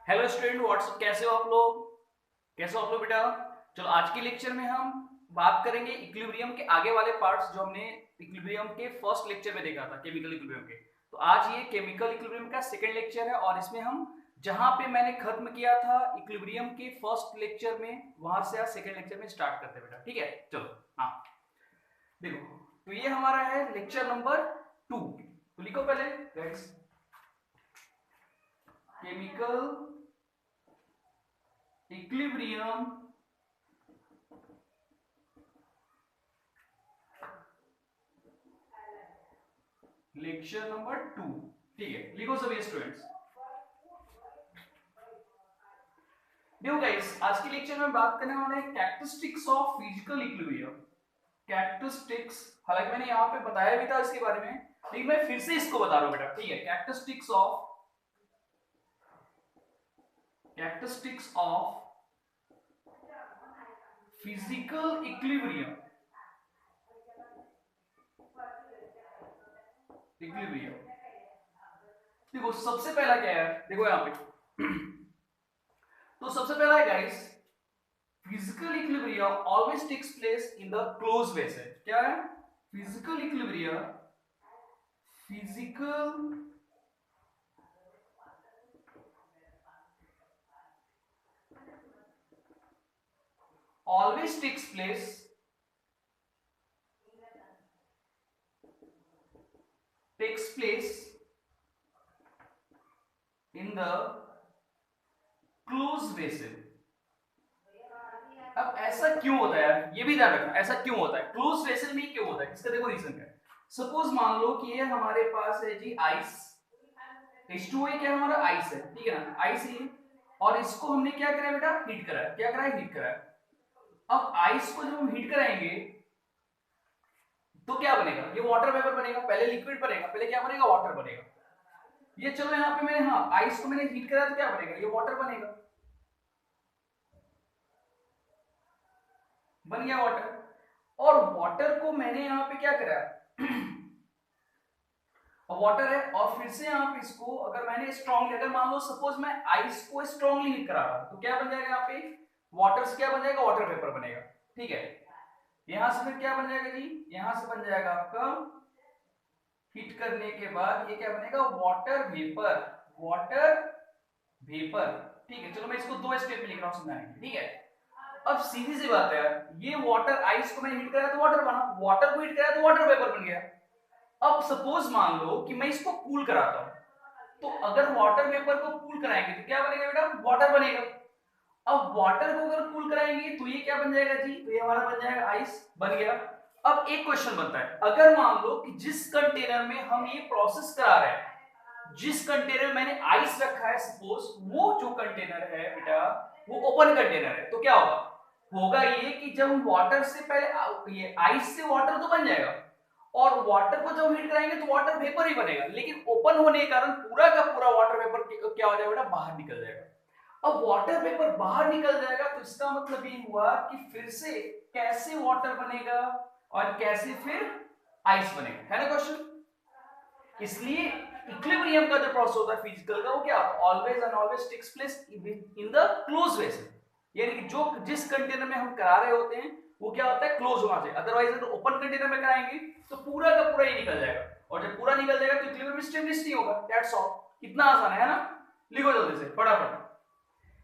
Hello student WhatsApp, कैसे हो आप लोग? कैसे हो आप लोग बेटा? चलो आज के लेक्चर में हम बात करेंगे इक्विलिब्रियम के आगे वाले पार्ट्स जो हमने इक्विलिब्रियम के फर्स्ट लेक्चर में देखा था, केमिकल इक्विलिब्रियम के। तो आज ये केमिकल इक्विलिब्रियम का सेकंड लेक्चर है और इसमें हम जहां पे मैंने खत्म किया था इक्विलिब्रियम के फर्स्ट लेक्चर में, वहां से आज सेकंड लेक्चर में स्टार्ट करते हैं बेटा। ठीक है, चलो। हाँ, देखो, तो ये हमारा है लेक्चर नंबर 2। तो लिखो पहले guys, chemical equilibrium lecture number 2। ठीक है, लिखो सभी स्टूडेंट्स। देखो गाइस, आज के लेक्चर में बात करने वाले हैं characteristics of physical equilibrium. Characteristics, हालांकि मैंने यहाँ पे बताया भी था इसके बारे में, लेकिन मैं फिर से इसको बता रहा हूँ बेटा। ठीक है, कैरेक्टरिस्टिक्स ऑफ फिजिकल इक्विलिब्रियम। देखो सबसे पहला क्या है, देखो यहाँ पे तो सबसे पहला है guys, physical equilibrium always takes place in the close vessel. क्या है? Physical equilibrium, physical always takes place in the closed vessel। अब ऐसा क्यों होता है यार, ये भी ध्यान रखना, ऐसा क्यों होता है, क्लोज वेसल में क्यों होता है, इसका देखो रीजन क्या है। सपोज मान लो कि ये हमारे पास है जी आइस, H2O क्या हमारा आइस है, ठीक है ना, आइस ही। और इसको हमने क्या करा बेटा, हीट कराया। क्या कराया? हीट कराया। अब आइस को जब हम हीट कराएंगे तो क्या बनेगा? ये वाटर वेपर बनेगा। पहले लिक्विड बनेगा, पहले क्या बनेगा? वाटर बनेगा। ये चलो यहाँ पे मैंने, हाँ, आइस को मैंने हीट कराया तो क्या बनेगा? ये वाटर बनेगा, बन गया वाटर। और वाटर को मैंने यहाँ पे क्या कराया और वाटर है, और फिर से यहाँ पे इसको अगर मैंने स्ट्रांगली, अगर मान लो सपोज मैं आइस को स्ट्रांगली हीट करा रहा हूं तो क्या बन जाएगा यहाँ पे? वाटर से क्या बन जाएगा? वाटर वेपर बनेगा। ठीक है, यहां से फिर क्या बन जाएगा जी? यहां से बन जाएगा आपका, हीट करने के बाद ये क्या बनेगा? Water vapour, water vapour. ठीक है, चलो मैं इसको दो स्टेप में लिख रहा हूं समझाने के लिए। ठीक है, अब सीधी सी बात है यार, ये वाटर, आइस को मैंने हीट कराया तो वाटर बना, वाटर को हीट कराया तो वाटर वेपर बन गया। अब सपोज मान लो कि मैं इसको कूल कराता हूं, तो अगर वाटर वेपर को कूल कराएंगे तो क्या बनेगा बेटा? वाटर बनेगा। अब वाटर को अगर कूल कराएंगे तो ये क्या बन जाएगा जी? तो ये हमारा बन जाएगा आइस, बन गया। अब एक क्वेश्चन बनता है, अगर मान लो कि जिस कंटेनर में हम ये प्रोसेस करा रहे हैं, जिस कंटेनर में मैंने आइस रखा है, सपोज वो जो कंटेनर है बेटा वो ओपन कंटेनर है, तो क्या होगा? होगा ये कि जब वाटर से पहले, ये आइस से वाटर तो बन जाएगा, और वाटर को जब हीट कराएंगे तो वाटर वेपर ही बनेगा, लेकिन ओपन होने के कारण पूरा का पूरा वाटर वेपर क्या हो जाएगा बेटा? बाहर निकल जाएगा। अब वाटर वेपर बाहर निकल जाएगा तो इसका मतलब ये हुआ कि फिर से कैसे वाटर बनेगा और कैसे फिर आइस बनेगा, है ना क्वेश्चन। इसलिए इक्विलिब्रियम का जो प्रोसेस होता है फिजिकल का, वो क्या? Always and always takes place in the close vessel. यानी कि जो जिस कंटेनर में हम करा रहे होते हैं वो क्या होता है? क्लोज होना चाहिए। अदरवाइज अगर ओपन कंटेनर में कराएंगे तो पूरा का पूरा ही निकल जाएगा, और जब पूरा निकल जाएगा तो इक्विलिब्रियम स्टेबलिश नहीं होगा। दैट्स ऑल, कितना आसान है ना। लिखो जल्दी से फटाफट,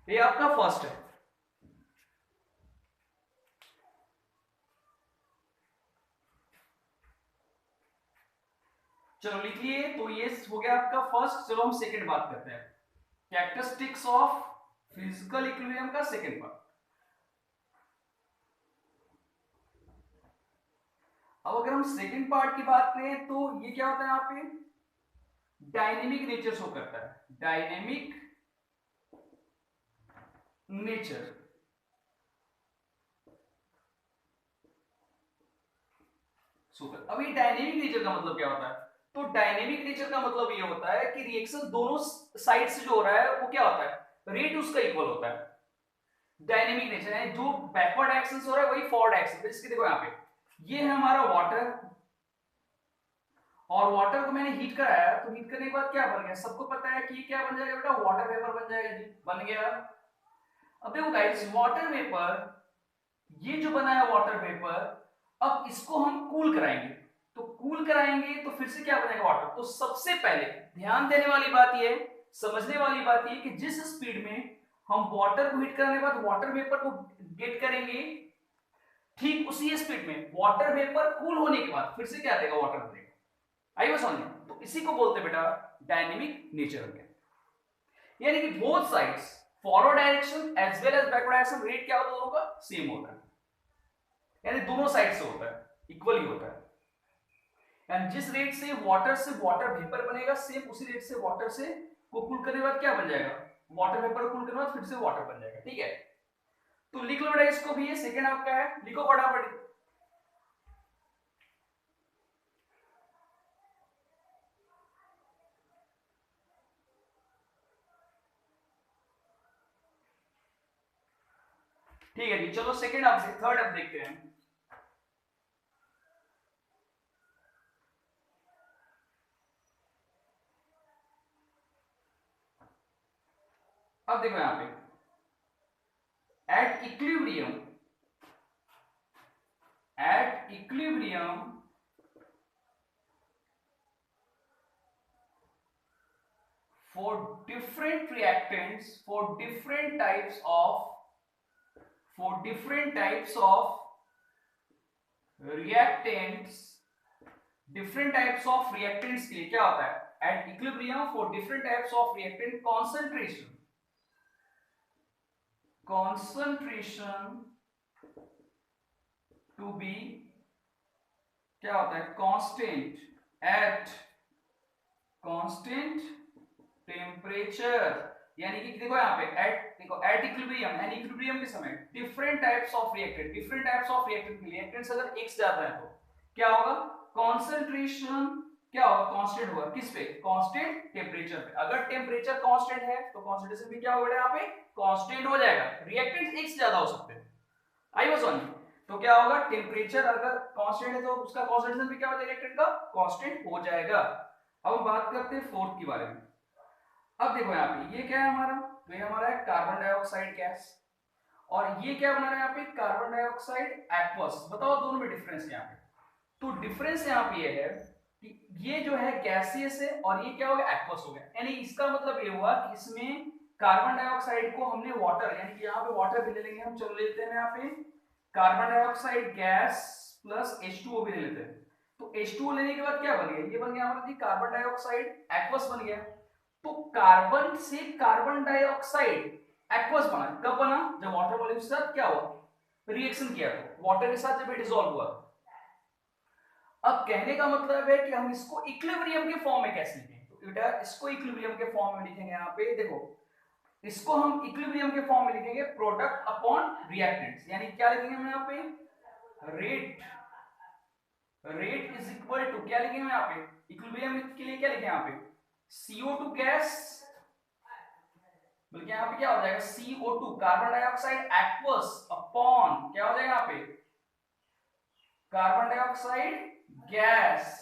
ये आपका फर्स्ट है। चलो लिख लिए, तो ये हो गया आपका फर्स्ट। चलो हम सेकंड बात करते हैं, कैरेक्टरिस्टिक्स ऑफ फिजिकल इक्विलिब्रियम का सेकंड पार्ट। अब अगर हम सेकंड पार्ट की बात करें तो ये क्या होता है? यहाँ पे डायनेमिक नेचर शो करता है, डायनेमिक नेचर। अब ये डायनेमिक नेचर का मतलब क्या होता है? तो डायनेमिक नेचर का मतलब ये होता है कि रिएक्शन दोनों साइड से जो हो रहा है वो क्या होता है? रेट उसका इक्वल होता है। डायनेमिक नेचर है, जो बैकवर्ड एक्शन हो रहा है वही फॉरवर्ड एक्शन। इसके देखो यहाँ पे, ये है हमारा वाटर, और वाटर को मैंने हीट कराया, तो हीट करने के बाद क्या बन गया, सबको पता है कि क्या बन जाएगा बेटा, वाटर वेपर बन जाएगा जी, बन गया। अब देखो गाइस, वाटर वेपर, ये जो बना है वाटर वेपर, अब इसको हम कूल कराएंगे, तो कूल कराएंगे तो फिर से क्या बनेगा, वाटर। तो सबसे पहले ध्यान देने वाली बात ये, समझने वाली बात ये कि जिस स्पीड में हम वाटर को हीट करने के बाद वाटर वेपर को गेट करेंगे, ठीक उसी स्पीड में वाटर वेपर कूल होने के बाद फिर से क्या देगा, वाटर देगा। आई बात समझ में? तो इसी को बोलते हैं बेटा डायनेमिक नेचर के, यानी कि both sides forward direction as well as backward direction rate क्या होता है, दोनों का सेम होता है, यानी दोनों साइड से होता है, इक्वली होता है। एंड जिस रेट से वाटर वेपर बनेगा, सेम उसी रेट से वाटर से को कूल करने के बाद क्या बन जाएगा, वाटर वेपर कूल करने के बाद फिर से वाटर बन जाएगा। ठीक है, तो लिख लो बेटा इसको भी, ये सेकंड आपका है, लिखो फटाफट। ठीक है जी, चलो सेकंड आप से थर्ड अब देखते हैं। अब देखो यहां पे at equilibrium, at equilibrium for different reactants, for different types of reactants, different types of reactants के लिए क्या होता है, at equilibrium for different types of reactant concentration to be क्या होता है, constant at constant टेम्परेचर, यानी कि देखो यहाँ पे एट इक्विलिब्रियम, एंड इक्विलिब्रियम के समय डिफरेंट टाइप्स ऑफ रिएक्टेंट्स अगर एक से ज्यादा है तो क्या होगा, कॉन्सेंट्रेशन क्या होगा, कांस्टेंट होगा, किस पे, कांस्टेंट टेम्परेचर पे। अगर टेम्परेचर कांस्टेंट है तो कॉन्सेंट्रेशन भी क्या होगा यहाँ पे, कांस्टेंट हो जाएगा। रिएक्टेंट्स एक से ज्यादा हो सकते हैं, आई वाज ऑन, तो क्या होगा, टेम्परेचर अगर कांस्टेंट है तो उसका कॉन्सेंट्रेशन भी क्या हो जाएगा, रिएक्टेंट का कांस्टेंट हो जाएगा। अब हम बात करते हैं फोर्थ के बारे में। अब देखो यहाँ पे ये क्या है हमारा, तो ये हमारा है कार्बन डाइऑक्साइड गैस, और ये क्या बना रहा है यहाँ पे, कार्बन डाइऑक्साइड एक्वस। बताओ दोनों में डिफरेंस क्या है। तो डिफरेंस यहाँ पे ये है कि ये जो है गैसियस है और ये क्या हो गया, एक्वस हो गया। यानी इसका मतलब ये हुआ कि इसमें कार्बन डाइऑक्साइड को हमने वाटर, यानी कि यहाँ पे वाटर भी ले लेंगे हम, चलो लेते हैं यहाँ पे carbon dioxide gas plus H2O भी ले लेते हैं। तो H2O लेने के बाद क्या बन गया, ये बन गया हमारा जी कार्बन डाइऑक्साइड एक्वस बन गया। तो कार्बन से कार्बन डाइऑक्साइड एक्वस बना, कब बना, जब वाटर मॉलिक्यूल के साथ क्या हुआ, रिएक्शन किया, तो वाटर के साथ जब ये डिसॉल्व हुआ। अब कहने का मतलब है कि हम इसको इक्विलिब्रियम के फॉर्म में कैसे लिखेंगे, तो बेटा इसको इक्विलिब्रियम के फॉर्म में लिखेंगे। यहाँ पे देखो इसको हम इक्विलिब्रियम के फॉर्म में लिखेंगे, प्रोडक्ट अपॉन रिएक्टेंट्स, यानी क्या लिखेंगे हम यहाँ पे, रेट इज इक्वल टू क्या लिखेंगे यहाँ पे, इक्विलिब्रियम के लिए क्या लिखें यहाँ पे, CO2 गैस, बल्कि यहाँ पे क्या हो जाएगा, CO2 carbon dioxide aqueous upon क्या हो जाएगा यहाँ पे, कार्बन डाइऑक्साइड गैस,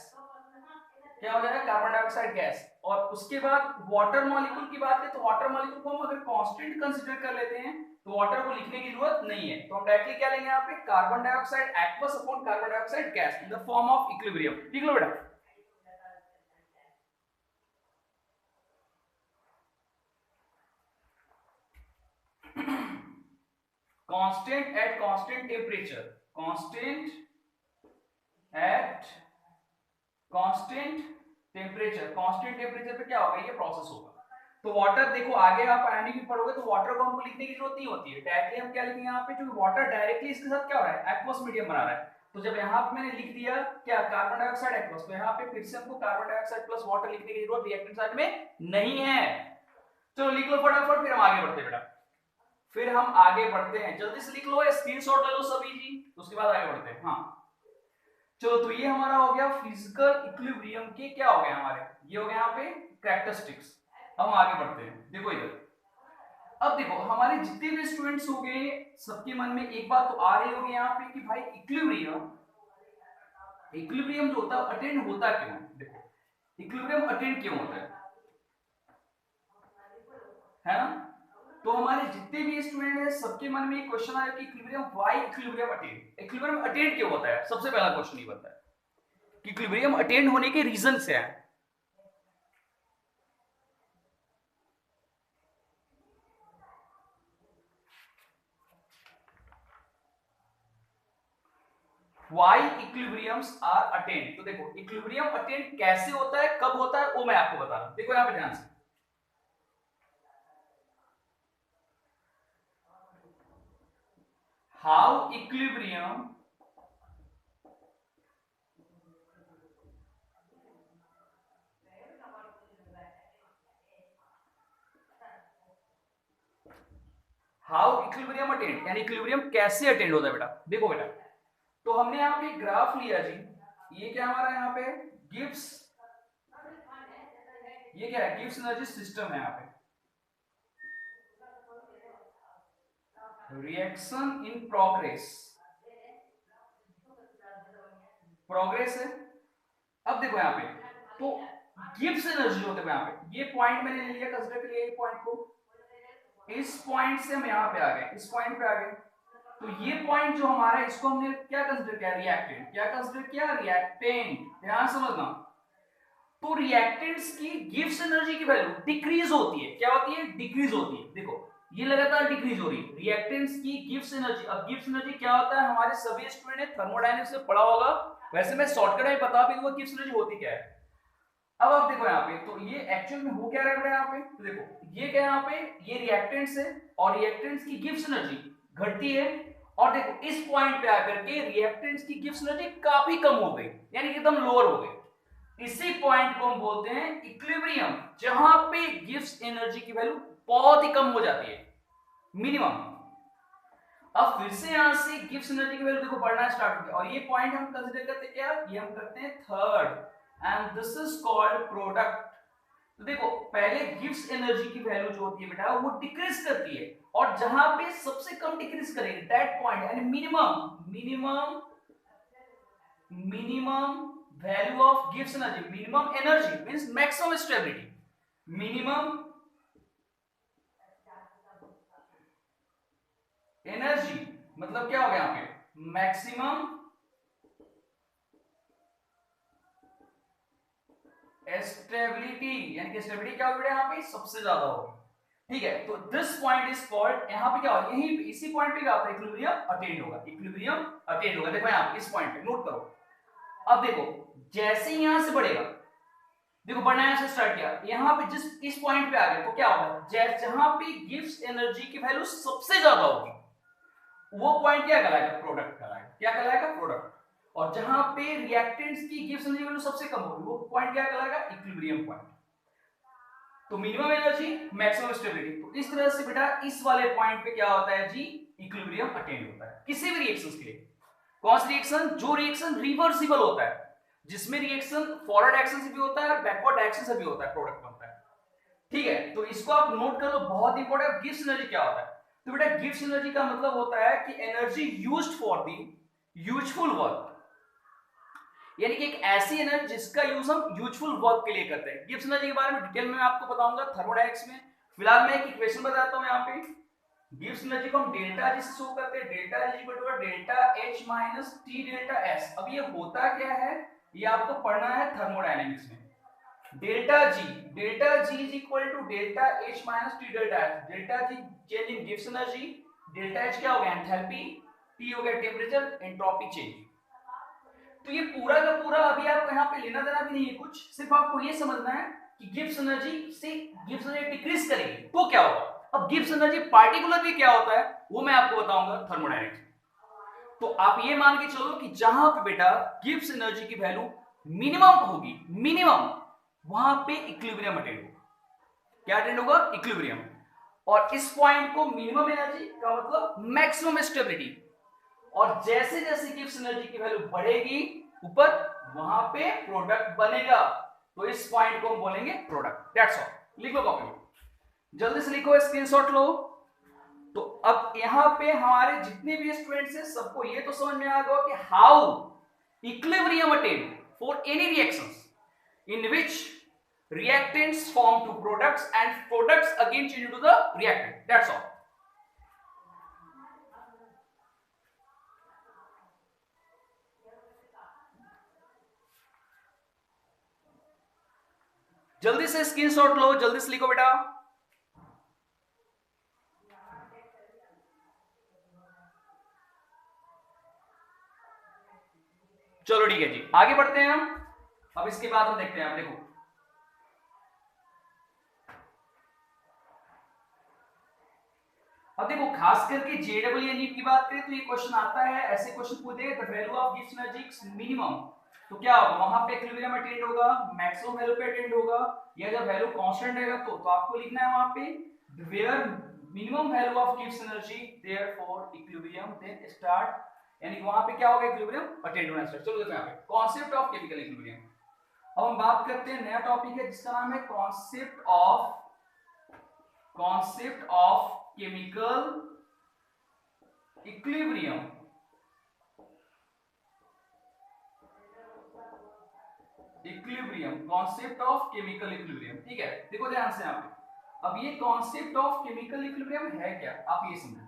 क्या हो जाएगा, कार्बन डाइऑक्साइड गैस। और उसके बाद वाटर मॉलिक्यूल की बात करें तो वाटर मॉलिक्यूल को हम अगर कांस्टेंट कंसीडर कर लेते हैं तो वाटर को लिखने की जरूरत नहीं है, तो हम डायरेक्टली क्या लेंगे यहाँ पे, carbon dioxide aqueous upon carbon dioxide gas in the form of equilibrium. ठीक लो बेटा, constant at constant temperature, constant at constant temperature पे क्या होगा, ये प्रोसेस होगा। तो वाटर देखो आगे आप आयनिक भी पढ़ोगे तो वाटर को हमको लिखने की जरूरत नहीं होती है, डायरेक्टली हम क्या लिखेंगे यहाँ पे, क्योंकि वाटर डायरेक्टली इसके साथ क्या हो रहा है, एक्वस मीडियम बना रहा है। तो जब यहाँ पे मैंने लिख दिया क्या, कार्बन डाइऑक्साइड एक्वस, तो यहाँ पे फिर से हमको कार्बन डाइऑक्साइड प्लस वाटर लिखने की जरूरत रिएक्टेंट साइड में नहीं है। चलो लिख लो फटाफट, फिर हम आगे बढ़ते बेटा, फिर हम आगे बढ़ते हैं, जल्दी से लिख लो, स्क्रीनशॉट ले लो सभी जी, उसके बाद आगे बढ़ते हैं। हाँ चलो, तो ये हमारा हो गया फिजिकल इक्विलिब्रियम के क्या हो गया हमारे, ये हो गया यहाँ पे कैरेक्टरिस्टिक्स। हम आगे बढ़ते हैं, देखो इधर, अब देखो हमारे जितने भी स्टूडेंट्स हो गए सबके मन में एक बात तो आ रही होगी यहाँ पे कि भाई इक्विलिब्रियम इक्विलिब्रियम जो होता है अटेंड होता क्यों? देखो इक्विलिब्रियम अटेंड क्यों होता है ना? तो हमारे जितने भी स्टूडेंट हैं सबके मन में एक क्वेश्चन आया कि equilibrium, why equilibrium attend? Equilibrium attend क्यों होता है? सबसे पहला क्वेश्चन ये बनता है कि इक्विलिब्रियम अटेंड होने के रीजन क्या है। Why equilibriums are attained? तो देखो इक्विलिब्रियम अटेंड कैसे होता है, कब होता है, वो मैं आपको बता रहा हूं। देखो यहां पे ध्यान से, हाउ इक्विलिब्रियम अटेंड, यानी इक्विलिब्रियम कैसे अटेंड होता है बेटा। देखो बेटा, तो हमने यहाँ पे ग्राफ लिया जी, ये क्या हमारा यहाँ पे गिब्स, ये क्या है गिब्स एनर्जी सिस्टम है। यहाँ पे रिएक्शन इन प्रोग्रेस है। अब देखो यहाँ पे तो गिब्स एनर्जी होते हैं यहाँ पे, ये पॉइंट मैंने ले लिया कंसीडर कर लिया, ये पॉइंट को, इस पॉइंट से हम यहाँ पे आ गए, इस पॉइंट पे आ गए। तो ये पॉइंट जो हमारा है इसको हमने क्या कंसीडर किया, रिएक्टेंट। क्या कंसीडर किया, रिएक्टेंट। ध्यान समझना, तो रिएक्टेंट्स की गिब्स एनर्जी की वैल्यू डिक्रीज होती है। क्या होती है, डिक्रीज होती है। देखो ये लगातार डिक्रीज हो रही है रिएक्टेंट्स की गिब्स एनर्जी। अब गिब्स एनर्जी क्या होता है, हमारे सभी स्टूडेंट ने थर्मोडायनेमिक्स में पढ़ा होगा, वैसे मैं शॉर्टकट में बता भी दूंगा गिब्स एनर्जी होती क्या है। अब आप देखो यहाँ पे, तो ये एक्चुअल में हो क्या रहा है यहाँ पे, तो देखो ये क्या यहाँ पे, ये रिएक्टेंट्स है और रिएक्टेंट्स की गिब्स एनर्जी घटती है। और देखो इस पॉइंट पे आकर के रिएक्टेंट्स की गिब्स एनर्जी काफी कम हो गई, यानी एकदम लोअर हो गई। इसी पॉइंट को हम बोलते हैं इक्विलिब्रियम, जहां पे गिब्स एनर्जी की वैल्यू बहुत ही कम हो जाती है, मिनिमम। अब फिर से यहां से गिब्स एनर्जी की वैल्यू देखो बढ़ना स्टार्ट हो गया, और ये पॉइंट हम कंसीडर करते हैं क्या, ये हम करते हैं third, and this is called product. तो देखो पहले गिब्स एनर्जी की वैल्यू जो होती है बेटा वो डिक्रीज करती है, और जहां पे सबसे कम डिक्रीज करेगी दैट पॉइंट, यानी minimum value of Gibbs energy, minimum energy means maximum stability, minimum energy मतलब क्या हो गया यहाँ पे, मैक्सिमम स्टेबिलिटी, यानी कि स्टेबिलिटी क्या होगी यहाँ पे, सबसे ज्यादा होगी। ठीक है, तो दिस पॉइंट इज कॉल्ड, यहाँ पे क्या होगा, यही इसी पॉइंट पे क्या होता है, इक्विलिब्रियम अटेंड होगा, इक्विलिब्रियम अटेंड होगा। देखो यहाँ इस पॉइंट पे नोट करो। अब देखो जैसे ही यहां से बढ़ेगा, देखो बढ़ना यहां से स्टार्ट किया, यहाँ पे जिस इस पॉइंट पे आ गए तो क्या होगा, जहां पे गिब्स एनर्जी की वैल्यू सबसे ज्यादा होगी वो पॉइंट क्या कहलाएगा, प्रोडक्ट कहलाएगा। क्या कहलाएगा, प्रोडक्ट। और जहां पे रिएक्टेंट्स की गिब्स एनर्जी वैल्यू सबसे कम होगी वो पॉइंट क्या कहलाएगा, इक्विलिब्रियम पॉइंट। तो मिनिमम एनर्जी मैक्सिमम स्टेबिलिटी, तो इस तरह से बेटा इस वाले पॉइंट पे क्या होता है जी, इक्विलिब्रियम अटेंड होता है किसी भी रिएक्शंस के लिए। कौन सी रिएक्शन, जो रिएक्शन रिवर्सिबल होता है, जिसमें रिएक्शन फॉरवर्ड एक्शन से भी होता है और बैकवर्ड एक्शन से भी होता है, प्रोडक्ट बनता है। ठीक है, तो इसको आप नोट कर लो, बहुत इंपॉर्टेंट। गिब्स एनर्जी क्या होता है, तो बेटा गिब्स एनर्जी का मतलब होता है कि energy used for the useful work, यानी कि एक ऐसी एनर्जी जिसका यूज हम यूजफुल वर्क के लिए करते हैं। गिब्स एनर्जी के बारे में डिटेल में आपको बताऊंगा थर्मोडायनेमिक्स में। फिलहाल मैं एक इक्वेशन बताता हूं यहाँ पे। गिब्स एनर्जी को हम डेल्टा जी से शो करते हैं, delta is equal to delta H minus T delta S. अब ये होता क्या है, ये आपको पढ़ना है थर्मोडायनेमिक्स में। Delta G is equal to delta H minus T delta S. Delta G change in Gibbs energy, delta H क्या हो गया, एंथैल्पी, टी हो गया टेम्परेचर, एंट्रोपी चेंज। तो ये पूरा का पूरा अभी आपको यहाँ पे लेना देना भी नहीं है कुछ, सिर्फ आपको ये समझना है कि गिब्स एनर्जी से गिब्स एनर्जी डिक्रीज करेगी तो क्या होगा। अब गिब्स एनर्जी पार्टिकुलरली क्या होता है वो मैं आपको बताऊंगा थर्मोडायनेमिक्स। तो आप ये मान के चलो कि जहां पे बेटा गिब्स एनर्जी की वैल्यू मिनिमम होगी, मिनिमम, वहां पे इक्विलिब्रियम अटेंड होगा। क्या अटेंड होगा, इक्विलिब्रियम। और इस पॉइंट को मिनिमम एनर्जी का मतलब मैक्सिमम स्टेबिलिटी, और जैसे जैसे गिब्स एनर्जी की वैल्यू बढ़ेगी ऊपर, वहां पे प्रोडक्ट बनेगा। तो इस पॉइंट को हम बोलेंगे प्रोडक्ट। That's all. लिख लो कॉपी में, जल्दी से लिखो, स्क्रीनशॉट लो। तो अब यहां पे हमारे जितने भी स्टूडेंट्स हैं सबको ये तो समझ में आ गया कि how equilibrium attained for any reactions in which reactants form to products and products again change into the reactant. That's all. जल्दी से स्क्रीनशॉट लो, जल्दी से लिखो बेटा। चलो ठीक है जी, आगे बढ़ते हैं हम। अब इसके बाद हम देखते हैं, आप देखो अब देखो खास करके जेडब्ल्यू नीट की बात करें तो ये क्वेश्चन आता है, ऐसे क्वेश्चन पूछे the value of Gibbs energy minimum, तो क्या होगा वहां पे इक्विलिब्रियम अटेंड होगा, मैक्सिमम वैल्यू पे अटेंड होगा, या जब वैल्यू कांस्टेंट रहेगा तो आपको लिखना है वहां पे where minimum value of Gibbs energy therefore equilibrium then start, यानी वहां पे क्या होगा इक्विलिब्रियम अटेंड होना स्टार्ट। चलो देखो यहां पे कॉन्सेप्ट ऑफ केमिकल इक्विलिब्रियम। अब हम बात करते हैं, नया टॉपिक है जिसका नाम है concept of chemical equilibrium. Concept of chemical equilibrium, ठीक है। देखो ध्यान से यहाँ पे, अब ये कॉन्सेप्ट ऑफ केमिकल इक्विलिब्रियम है क्या, आप ये समझो।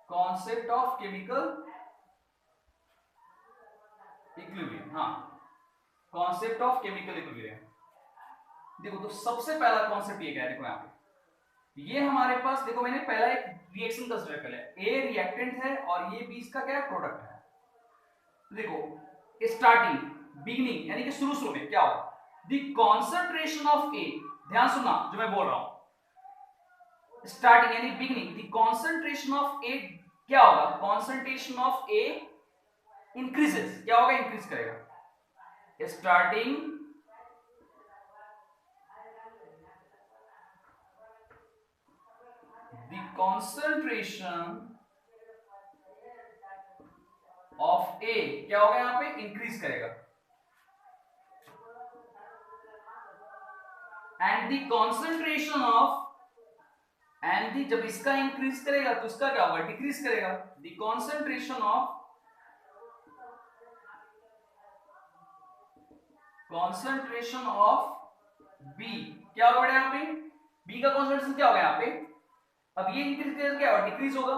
कॉन्सेप्ट ऑफ केमिकल इक्विलिब्रियम, हाँ कॉन्सेप्ट ऑफ केमिकल इक्विलिब्रियम। देखो तो सबसे पहला कॉन्सेप्ट ये क्या है, देखो यहाँ पे ये हमारे पास, देखो मैंने पहला एक रिएक्शन कंसीडर कर लिया, ए रिएक्टेंट है और ये बी इसका क्या है प्रोडक्ट है। देखो स्टार्टिंग बिगिनिंग यानी कि शुरू में क्या होगा, द कॉन्सेंट्रेशन ऑफ ए, ध्यान सुनना जो मैं बोल रहा हूं, स्टार्टिंग यानी बिगिनिंग, द कॉन्सेंट्रेशन ऑफ ए क्या होगा, कॉन्सेंट्रेशन ऑफ ए इंक्रीजेस, क्या होगा इंक्रीज करेगा, starting the concentration of A क्या होगा यहां पे इंक्रीज करेगा, and the concentration of जब इसका इंक्रीज करेगा तो इसका क्या होगा डिक्रीज करेगा, the concentration of B क्या होगा यहां पे, B का कॉन्सेंट्रेशन क्या होगा यहां पे, अब ये इंक्रीज करेगा क्या होगा डिक्रीज होगा।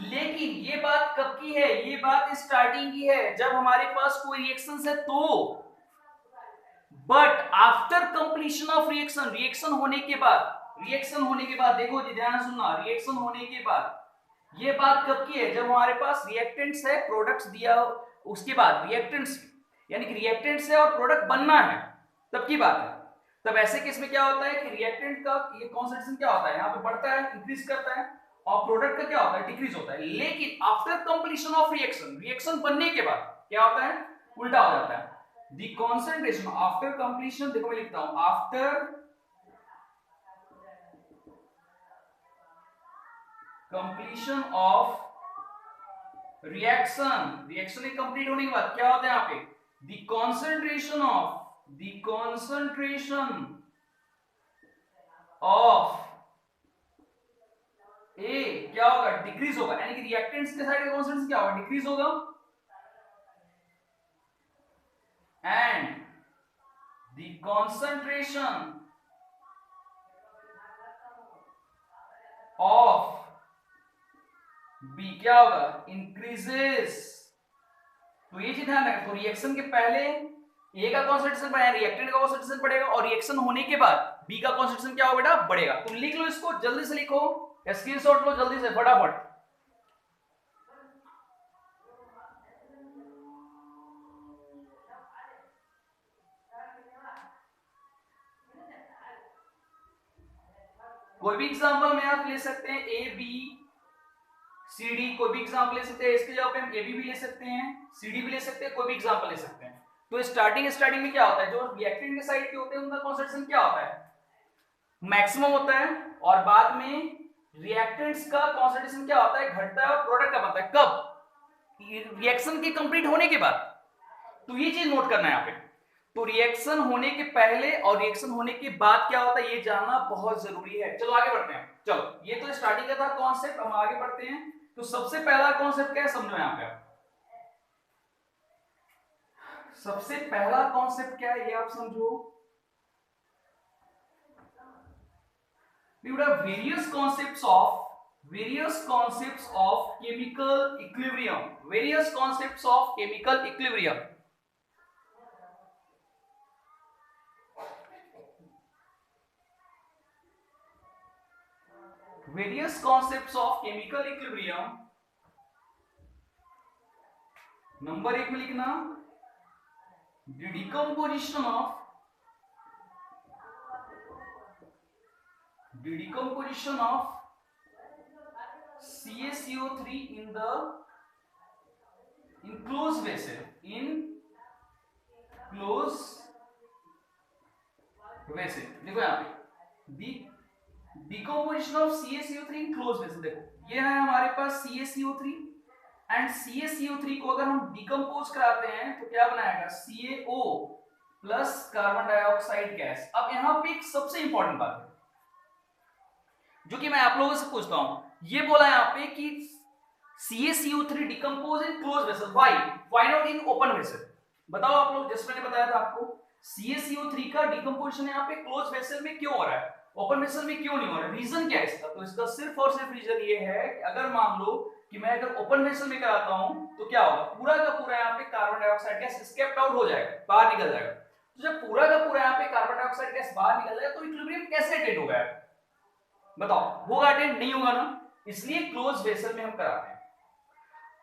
लेकिन ये बात कब की है, ये बात स्टार्टिंग की है जब हमारे पास कोई रिएक्शन है तो, but after completion of reaction होने के बाद देखो जी ध्यान सुनना, रिएक्शन होने के बाद ये बात कब की है, जब हमारे पास रिएक्टेंट्स है प्रोडक्ट्स दिया, उसके बाद रिएक्टेंट्स यानी कि रिएक्टेंट्स है और प्रोडक्ट बनना है तब की बात है। तब ऐसे केस में क्या होता है कि रिएक्टेंट का ये कॉन्सेंट्रेशन क्या होता है यहाँ पे बढ़ता है इंक्रीज करता है, और प्रोडक्ट का क्या होता है डिक्रीज होता है। लेकिन आफ्टर कंप्लीशन ऑफ रिएक्शन बनने के बाद क्या होता है उल्टा हो जाता है, द कॉन्सेंट्रेशन आफ्टर कंप्लीशन, देखो मैं लिखता हूं after completion of reaction complete होने के बाद क्या होता है यहाँ पे, द कॉन्सेंट्रेशन ऑफ ए क्या होगा डिक्रीज होगा, यानी कि रिएक्टेंट्स के साइड का कॉन्सेंट्रेशन क्या होगा डिक्रीज होगा, and the concentration of B क्या होगा इंक्रीजेस। तो ये चीज ध्यान रखें, तो रिएक्शन के पहले ए का कॉन्सेंट्रेशन बढ़ेगा, रिएक्टेंट का कॉन्सेंट्रेशन बढ़ेगा, और रिएक्शन होने के बाद बी का कॉन्सेंट्रेशन क्या होगा बेटा बढ़ेगा। तुम लिख लो इसको, जल्दी से लिखो, स्क्रीनशॉट लो जल्दी से फटाफट। कोई भी एग्जांपल में आप ले सकते हैं, ए बी सी डी, कोई भी एग्जांपल ले सकते हैं, इसके जगह पे हम ए बी भी ले सकते हैं, सी डी भी ले सकते हैं, कोई भी एग्जांपल ले सकते हैं। तो स्टार्टिंग में क्या होता है, जो रिएक्टेंट के साइड के होते हैं उनका कॉन्सेंट्रेशन क्या होता है मैक्सिमम होता है, और बाद में रिएक्टेंट्स का कॉन्सेंट्रेशन क्या होता है घटता है, और प्रोडक्ट का बनता है कब रिएक्शन के कंप्लीट होने के बाद। तो ये चीज नोट करना है यहाँ पे, तो रिएक्शन होने के पहले और रिएक्शन होने के बाद क्या होता है ये जानना बहुत जरूरी है। चलो आगे बढ़ते हैं, चलो ये तो स्टार्टिंग का था कॉन्सेप्ट, हम आगे बढ़ते हैं। तो सबसे पहला कॉन्सेप्ट क्या है समझो यहां पे आप, सबसे पहला कॉन्सेप्ट क्या है ये आप समझो। Various concepts of chemical equilibrium, various concepts of chemical equilibrium। Various concepts of chemical equilibrium, number एक में लिखना the decomposition of CaCO3 in the closed vessel, देखो यहाँ पे decomposition of CaCO3 in close vessel. देखो ये है हमारे पास CaCO3 एंड CaCO3 को अगर हम डिकम्पोज कराते हैं तो क्या बनाएगा CaO plus carbon dioxide gas. अब यहाँ पे एक सबसे इंपॉर्टेंट बात है जो कि मैं आप लोगों से पूछता हूं, ये बोला यहाँ पे कि CaCO3 decompose in close vessel, why not in open vessel. बताओ आप लोग, जैसे मैंने बताया था आपको CaCO3 का डिकम्पोजिशन यहाँ पे क्लोज वेसल में क्यों हो रहा है, ओपन वेसल में क्यों नहीं हो रहा है, रीजन क्या है इसका। तो इसका सिर्फ और सिर्फ रीजन ये है कि अगर मान लो कि मैं अगर ओपन वेसल में कराता हूं तो क्या होगा, पूरा का पूरा यहाँ पे carbon dioxide gas escaped out हो जाएगा, बाहर निकल जाएगा। तो जब पूरा का पूरा यहाँ पे कार्बन डाइऑक्साइड गैस बाहर निकल जाएगा तो इक्विलिब्रियम कैसे अटेन होगा, बताओ होगा अटेन, नहीं होगा ना, इसलिए क्लोज वेसल में हम कराते हैं।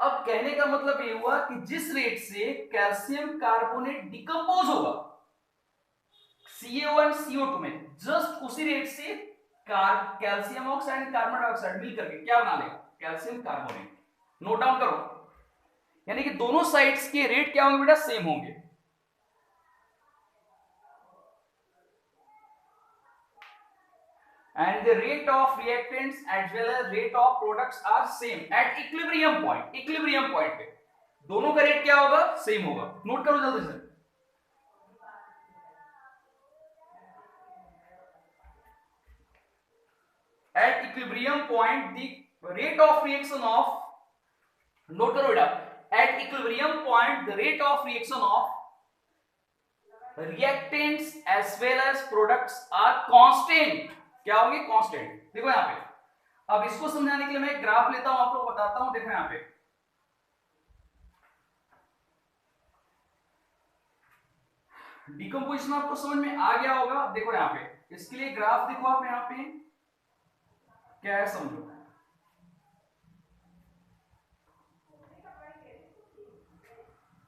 अब कहने का मतलब ये हुआ कि जिस रेट से कैल्शियम कार्बोनेट डिकम्पोज होगा CaO एंड CO2 में, जस्ट उसी रेट से calcium oxide and carbon dioxide मिलकर के क्या बना लेगा कैल्शियम कार्बोनेट। नोट डाउन करो, यानी कि दोनों साइड्स के रेट क्या होंगे बेटा, सेम होंगे। And the rate of reactants as well as rate of products are same at equilibrium point। equilibrium point पे दोनों का रेट क्या होगा, सेम होगा। नोट करो जल्दी से। At equilibrium point the rate of reaction of, note करो बेटा, at equilibrium point the rate of reaction of reactants as well as products are constant। क्या होंगे, कांस्टेंट। देखो यहाँ पे, अब इसको समझाने के लिए मैं एक ग्राफ लेता हूं, आप लोग बताता हूं। देखो यहाँ पे डिकम्पोजिशन आपको समझ में आ गया होगा। देखो यहाँ पे इसके लिए ग्राफ देखो आप, यहाँ पे क्या है समझो।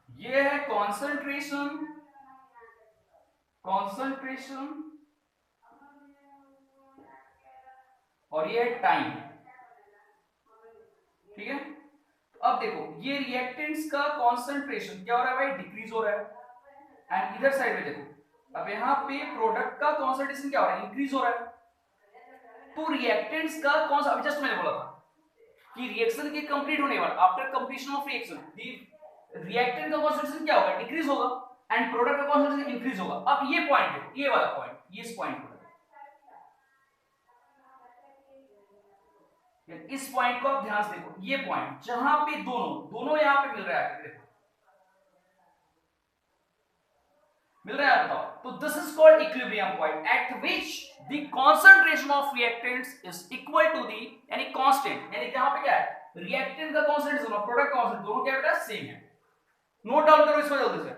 ये है कॉन्सेंट्रेशन और ये है टाइम, ठीक है। तो अब देखो ये रिएक्टेंट्स का कॉन्सेंट्रेशन क्या हो रहा है भाई, डिक्रीज हो रहा है। एंड इधर साइड में देखो, अब यहाँ पे प्रोडक्ट का कॉन्सेंट्रेशन क्या हो रहा है, इंक्रीज हो रहा है। तो रिएक्टेंट्स का कौन सा, अभी जस्ट मैंने बोला था कि रिएक्शन के कंप्लीट होने बाद after completion of reaction the reactant का कॉन्सेंट्रेशन क्या होगा, डिक्रीज होगा एंड प्रोडक्ट का कॉन्सेंट्रेशन इंक्रीज होगा। अब ये पॉइंट देखो, ये वाला पॉइंट, ये इस पॉइंट को, इस पॉइंट को आप ध्यान से देखो, ये पॉइंट जहां पे दोनों यहां पे मिल रहा है, देखो मिल रहा है, बताओ। तो this is called equilibrium point at which the concentration of reactants is equal to the, यानी कांस्टेंट, यानी जहां पे क्या है रिएक्टेंट का कांसेंट्रेशन और प्रोडक्ट कांसेंट्रेशन दोनों क्या बेटा सेम है। नोट डाउन करो इसको जल्दी से।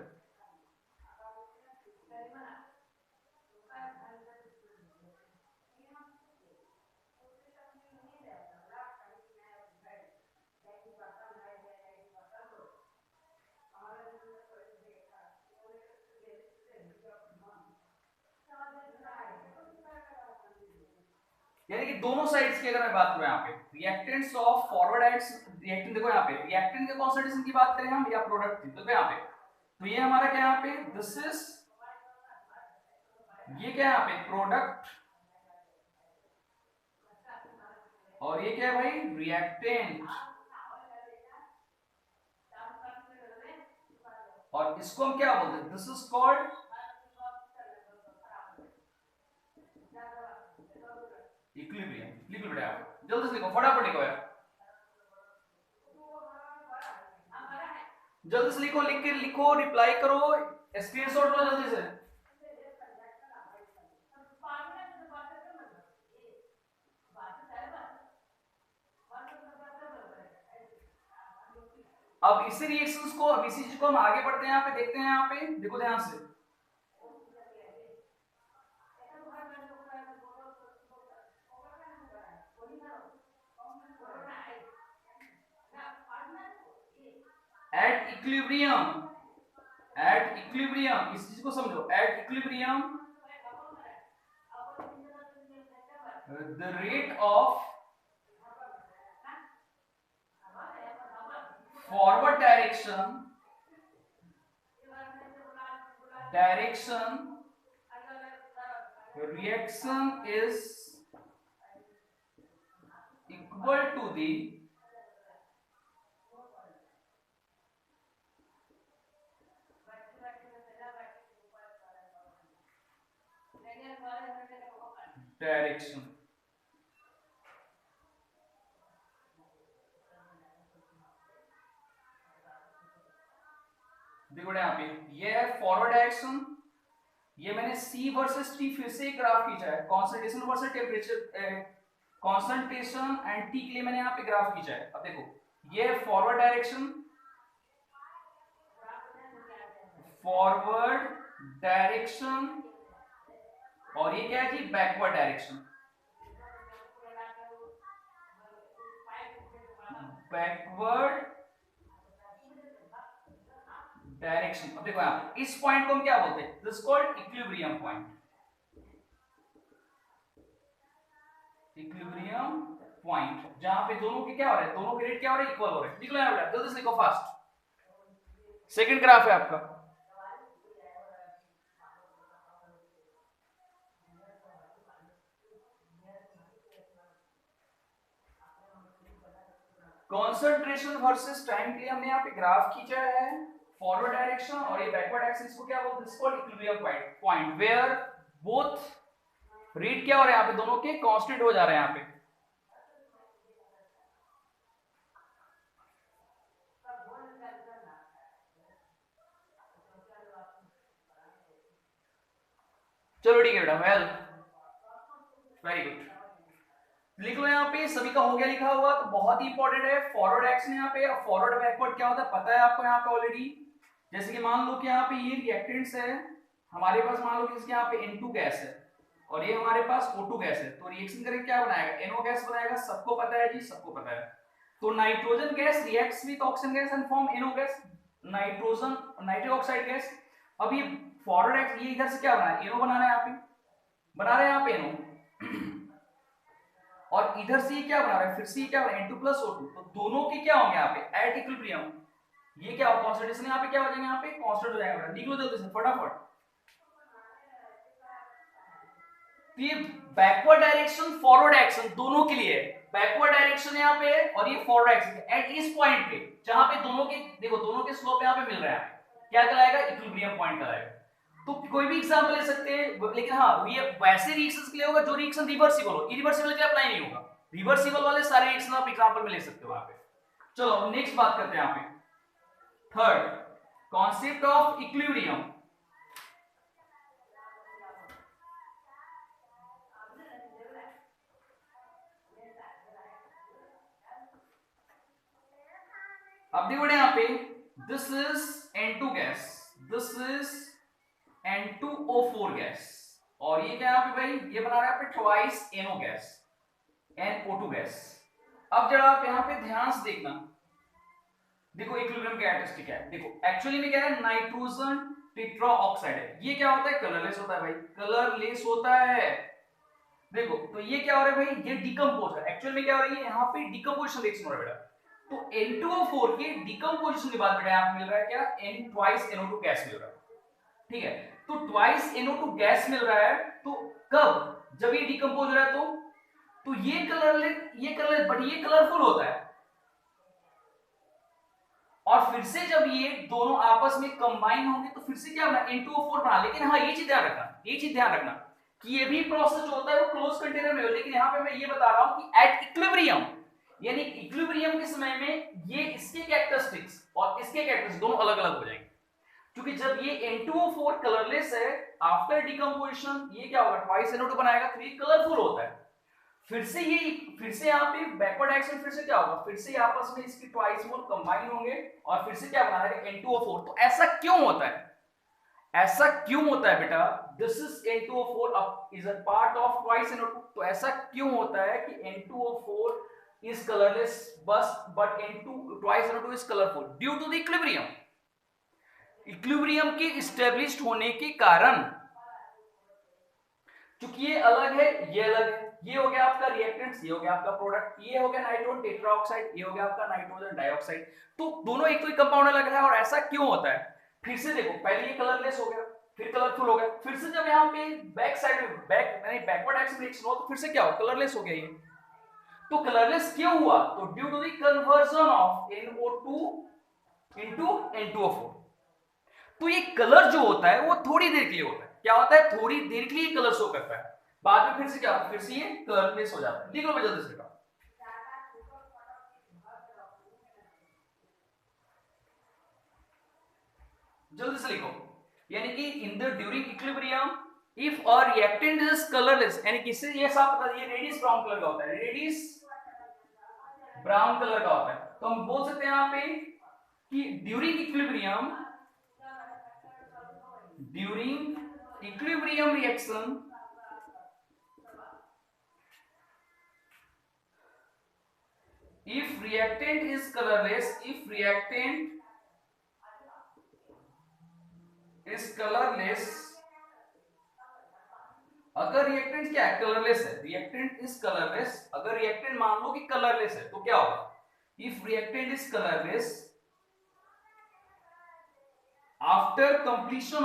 यानी कि दोनों साइड्स की अगर मैं बात करूं यहाँ पे reactants of forward and reactant, देखो यहाँ पे रिएक्टेंट के कॉन्सेंट्रेशन की बात करें हम या प्रोडक्ट की, तो यहाँ पे तो ये हमारा क्या यहाँ पे दिस इज, ये क्या यहाँ पे प्रोडक्ट और ये क्या है भाई रिएक्टेंट, और इसको हम क्या बोलते हैं, दिस इज कॉल्ड इक्विलिब्रियम। लिखो बेटा आप जल्दी से लिखो, फटाफट लिखो यार, जल्दी से लिखो, लिख के लिखो, रिप्लाई करो, स्क्रीनशॉट लो जल्दी से। अब इसी रिएक्शंस को, अब इसी चीज को हम आगे बढ़ते हैं, यहाँ पे देखते हैं, यहाँ पे देखो ध्यान से, एट इक्विलिब्रियम, एट इक्विलिब्रियम, इस चीज को समझो, at equilibrium the rate of forward direction reaction is equal to the direction. देखो यहाँ पे ये है फॉरवर्ड डायरेक्शन, ये मैंने C वर्सेस T फिर से एक ग्राफ खींचा है, concentration versus temperature, concentration and T के लिए मैंने यहाँ पे ग्राफ खींचा है। अब देखो ये है फॉरवर्ड डायरेक्शन, फॉरवर्ड डायरेक्शन, और ये क्या है जी, बैकवर्ड डायरेक्शन, बैकवर्ड डायरेक्शन। अब देखो यहाँ इस पॉइंट को हम क्या बोलते हैं, this called equilibrium point, equilibrium point, जहां पे दोनों के क्या हो रहा है, दोनों के रेट क्या हो रहे हैं, इक्वल हो रहे हैं। लिख लो यहाँ बेटा, जल्दी से लिखो फास्ट, सेकंड ग्राफ है आपका। कॉन्सेंट्रेशन वर्सेस टाइम के लिए हमने यहाँ पे ग्राफ खींचा है, फॉरवर्ड डायरेक्शन, और ये बैकवर्ड डायरेक्शन, इसको क्या बोलते हैं, this called equilibrium point where both rate क्या हो रहे हैं, यहाँ पे दोनों के कांस्टेंट हो जा रहे हैं यहाँ पे। चलो ठीक है बेटा, वेल वेरी गुड, लिख लो यहाँ पे, सभी का हो गया लिखा हुआ, तो बहुत ही इंपॉर्टेंट है फॉरवर्ड एक्शन यहाँ पे। फॉरवर्ड बैकवर्ड क्या होता है पता है आपको यहाँ पे ऑलरेडी, जैसे कि मान लो कि यहाँ पे ये रिएक्टेंट्स है हमारे पास, मान लो कि इसके यहाँ पे N2 गैस है और ये हमारे पास O2 गैस है, तो रिएक्शन करके क्या बनाएगा, NO गैस बनाएगा, सबको पता है जी, सबको पता है। तो nitrogen gas reacts with oxygen gas and form NO gas, nitrogen nitric oxide gas. अब ये फॉरवर्ड एक्ट, ये इधर से क्या बना है, NO बना रहे हैं यहाँ पे, बना रहे हैं यहाँ पे NO, और इधर से ये क्या बना रहा है, फिर से ये क्या बना है, N2 + O2, तो दोनों के क्या होंगे यहाँ पे एट इक्विलिब्रियम, ये क्या हो कॉन्सेंट्रेशन यहाँ पे क्या हो जाएंगे, यहाँ पे कांस्टेंट हो जाएगा। लिख लो जल्दी से फटाफट। तो ये बैकवर्ड डायरेक्शन फॉरवर्ड एक्शन दोनों के लिए, बैकवर्ड डायरेक्शन यहाँ पे है और ये फॉरवर्ड एक्शन एट इस पॉइंट पे जहां पे दोनों के, देखो दोनों के स्लोप यहाँ पे मिल रहा है, क्या कहलाएगा, इक्विलिब्रियम पॉइंट कहलाएगा। तो कोई भी एग्जांपल ले सकते हैं, लेकिन हाँ ये वैसे रिएक्शंस के लिए होगा जो रिएक्शन रिवर्सिबल हो, इरिवर्सिबल के लिए अप्लाई नहीं होगा, रिवर्सिबल वाले सारे रिएक्शन आप एग्जांपल में ले सकते हो वहां पे। चलो नेक्स्ट बात करते हैं यहाँ पे, थर्ड कॉन्सेप्ट ऑफ इक्विलिब्रियम। अब देखो यहाँ पे this is N2 gas, this is N2O4 gas, और ये क्या है भाई, ये बना रहा है पे twice NO gas, NO2 gas. अब जरा आप यहाँ पे ध्यान से देखना, देखो इक्विलिब्रियम कैरेक्टरिस्टिक है, देखो एक्चुअली में क्या है, नाइट्रोजन टेट्रा ऑक्साइड है, ये क्या होता है, कलरलेस होता है भाई, कलरलेस होता है। देखो तो ये क्या हो रहा है भाई, ये डिकम्पोज है, एक्चुअल में क्या हो रही है, यहाँ पे डिकम्पोजिशन रिएक्शन हो रहा है बेटा। तो N2O4 के डिकम्पोजिशन के बाद बेटा यहाँ मिल रहा है क्या, N ट्वाइस NO2 गैस मिल रहा है, ठीक है। तो ट्वाइस NO2 गैस मिल रहा है, तो कब, जब ये डिकम्पोज हो रहा है, तो ये कलरलेस बट ये कलरफुल होता है, और फिर से जब ये दोनों आपस में कंबाइन होंगे तो फिर से क्या बना, N2O4 बना। लेकिन हाँ ये चीज ध्यान रखना, ये चीज ध्यान रखना, कि ये भी प्रोसेस जो होता है वो क्लोज कंटेनर में हो, लेकिन यहाँ पे मैं ये बता रहा हूं कि एट इक्विलिब्रियम, यानी इक्विलिब्रियम के समय में ये इसके कैरेक्टरिस्टिक्स और इसके कैरेक्टरिस्टिक्स दोनों अलग अलग हो जाएंगे, क्योंकि जब ये N2O4 कलरलेस है, आफ्टर डिकम्पोजिशन ये क्या होगा, ट्वाइस NO2 बनाएगा, तो ये कलरफुल होता है। फिर से यहाँ पे बैकवर्ड एक्शन फिर से क्या होगा, फिर से आपस में इसकी ट्वाइस मोल कंबाइन होंगे और फिर से क्या बनाएगा N2O4। तो ऐसा क्यों होता है, ऐसा क्यों होता है बेटा, this is N2O4 is a part of twice NO2, तो ऐसा क्यों होता है कि N2O4 इज colourless but N2 twice NO2 is colourful due to the equilibrium. Equilibrium के इस्टेब्लिश्ड होने के कारण, क्योंकि ये अलग है ये अलग है, ये हो गया आपका रिएक्टेंट्स, ये हो गया आपका प्रोडक्ट, ये हो गया नाइट्रोजन टेट्राऑक्साइड, ये हो गया आपका नाइट्रोजन डाइऑक्साइड, तो दोनों एक तो ही कंपाउंड अलग है। और ऐसा क्यों होता है, फिर से देखो, पहले ये कलरलेस हो गया, फिर कलरफुल हो गया, फिर से जब यहाँ पे बैक साइड में बैकवर्ड एक्शन रिएक्शन हो, तो फिर से क्या हो, कलरलेस हो गया ये। तो कलरलेस क्यों हुआ, तो due to the conversion of NO2 into N2O4। तो ये कलर जो होता है वो थोड़ी देर के लिए होता है, क्या होता है, थोड़ी देर के लिए कलर शो करता है, बाद में फिर से क्या होता है, फिर से ये कलरलेस हो जाता है। लिख लो मैं जल्दी से लिखा, जल्दी से लिखो, यानी कि in the during equilibrium if a reactant is colourless, यानी कि इससे ये साफ ये रेडियस ब्राउन कलर का होता है, रेडियस ब्राउन कलर का होता है, तो हम बोल सकते हैं यहां पे कि during equilibrium reaction if reactant is colorless, अगर रिएक्टेंट क्या है, कलरलेस है, रिएक्टेंट इज कलरलेस, अगर रिएक्टेंट मान लो कि कलरलेस है तो क्या होगा, if reactant is colourless after completion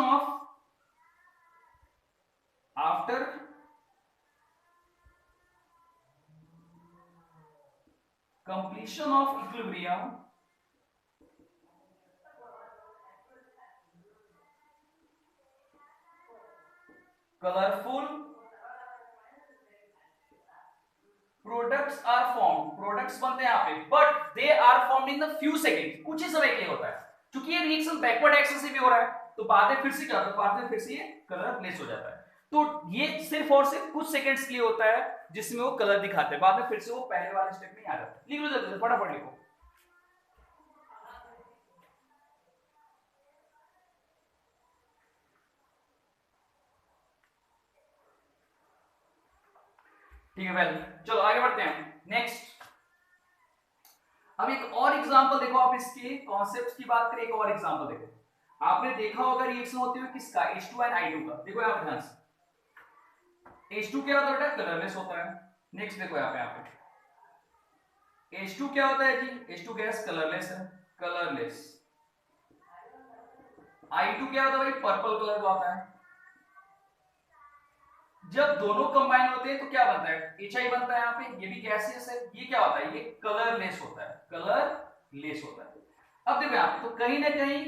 of equilibrium colorful products are formed, products बनते हैं यहाँ पे, but they are formed in the few seconds, कुछ ही समय के लिए होता है, क्योंकि ये रिएक्शन बैकवर्ड एक्शन से भी हो रहा है, तो बाद में फिर से क्या होता है, बाद में फिर से ये कलरलेस हो जाता है। तो ये सिर्फ और सिर्फ कुछ सेकंड्स के लिए होता है जिसमें वो कलर दिखाते हैं, बाद में फिर से वो पहले वाले स्टेप में आ जाता है। लिख लो जल्दी से, फटाफट लिखो, ठीक है वेल, चलो आगे बढ़ते हैं नेक्स्ट। अब एक और एग्जांपल देखो, आप इसके कॉन्सेप्ट्स की बात करें, एक और एग्जांपल देखो, आपने देखा होगा रिएक्शन होते हुए किसका, H2 एंड I2 का। देखो यहाँ पे ध्यान से, H2 क्या होता है, कलरलेस होता है। नेक्स्ट देखो यहाँ पे H2 क्या होता है जी, H2 गैस कलरलेस है, कलरलेस। I2 क्या होता है भाई, पर्पल कलर का होता है। जब दोनों कंबाइन होते हैं तो क्या बनता है, HI बनता है यहाँ पे, ये भी गैसियस है, ये क्या होता है, ये कलरलेस होता है, कलरलेस होता है। अब देखो यहाँ पे, तो कहीं ना कहीं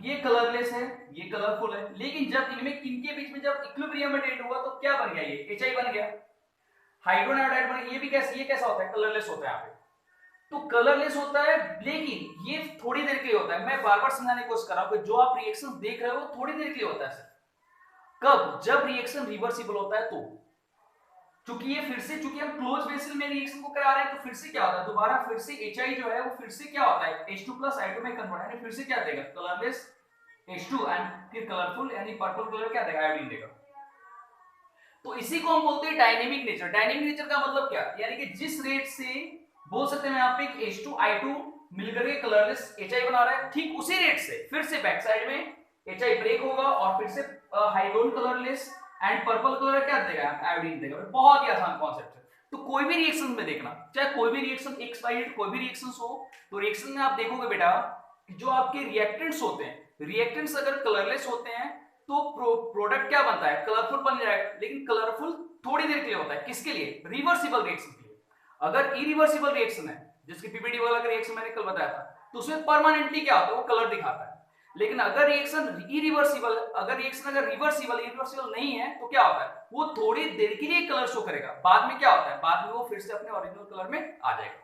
ये कलरलेस है, ये कलरफुल है, लेकिन जब इनमें किनके बीच में जब इक्विलिब्रियम में एंड हुआ तो क्या बन गया, ये HI बन गया, हाइड्रोजन आयोडाइड बन गया, ये भी कैसे, ये कैसा होता है, कलरलेस होता है यहाँ पे। तो कलरलेस होता है, लेकिन ये थोड़ी देर के लिए होता है। मैं बार बार समझाने की कोशिश कर रहा हूं कि जो आप रिएक्शन देख रहे हो वो थोड़ी देर के लिए होता है सर। कब, जब रिएक्शन रिवर्सिबल होता है तो, क्योंकि ये फिर से, चूंकि हम क्लोज वेसल में रिएक्शन को करा रहे हैं, तो फिर से क्या होता है, दोबारा फिर से HI जो है वो फिर से क्या होता है, H2 प्लस I2 में कन्वर्ट है, फिर से क्या देगा, कलरलेस H2 एंड फिर कलरफुल यानी पर्पल कलर क्या देगा, आयोडीन देगा। तो इसी को हम बोलते हैं डायनेमिक नेचर। डायनेमिक नेचर का मतलब क्या, यानी कि जिस रेट से बोल सकते हैं यहाँ पे H2 I2 मिलकर के कलरलेस HI बना रहा है, ठीक उसी रेट से फिर से बैक साइड में HI ब्रेक होगा और फिर से hydrogen colourless and purple colour क्या देगा, आयोडीन देगा। बहुत ही आसान कॉन्सेप्ट है। तो कोई भी रिएक्शन में देखना, चाहे कोई भी रिएक्शन एक्सपाइरेट कोई भी रिएक्शंस हो, तो रिएक्शन में आप देखोगे बेटा कि जो आपके रिएक्टेंट्स होते हैं, रिएक्टेंट्स अगर कलरलेस होते हैं तो प्रोडक्ट क्या बनता है, कलरफुल बन जाएगा, लेकिन कलरफुल थोड़ी देर के लिए होता है। किसके लिए, रिवर्सिबल रिएक्शन के लिए। अगर इरिवर्सिबल रिएक्शन है, जिसकी पीपीटी वाला का रिएक्शन मैंने कल बताया था, तो उसमें परमानेंटली क्या होता है, वो कलर दिखाता है। लेकिन अगर रिएक्शन इरिवर्सिबल, अगर रिवर्सिबल नहीं है तो क्या होता है, वो थोड़ी देर के लिए कलर शो करेगा, बाद में क्या होता है, बाद में वो फिर से अपने ओरिजिनल कलर में आ जाएगा,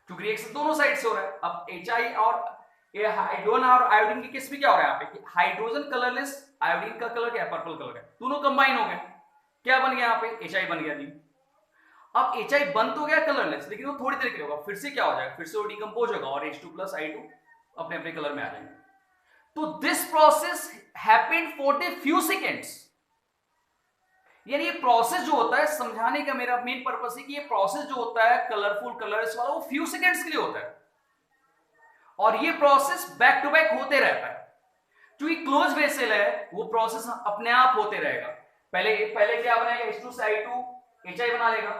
क्योंकि रिएक्शन दोनों साइड से हो रहा है। अब HI और ये हाइड्रोजन और आयोडीन के केस में क्या हो रहा है यहाँ पे, हाइड्रोजन कलरलेस, आयोडीन का कलर क्या है, पर्पल कलर है, दोनों कंबाइन हो गए, क्या बन गया यहाँ पे, HI बन गया। नहीं, अब HI बन तो गया कलरलेस, लेकिन वो थोड़ी देर के लिए होगा, फिर से क्या हो जाएगा, फिर से वो डिकम्पोज होगा और H2 प्लस I2 अपने अपने कलर में आ जाएंगे। तो this process happened for the few seconds, यानी ये प्रोसेस जो होता है, समझाने का मेरा मेन पर्पस है कि ये प्रोसेस जो होता है कलरफुल कलर्स वाला, वो फ्यू सेकेंड्स के लिए होता है, और ये प्रोसेस बैक टू बैक होते रहता है। क्योंकि क्लोज वेसल है, वो प्रोसेस अपने आप होते रहेगा, पहले क्या बनाएगा, H2 से I2 HI बना लेगा,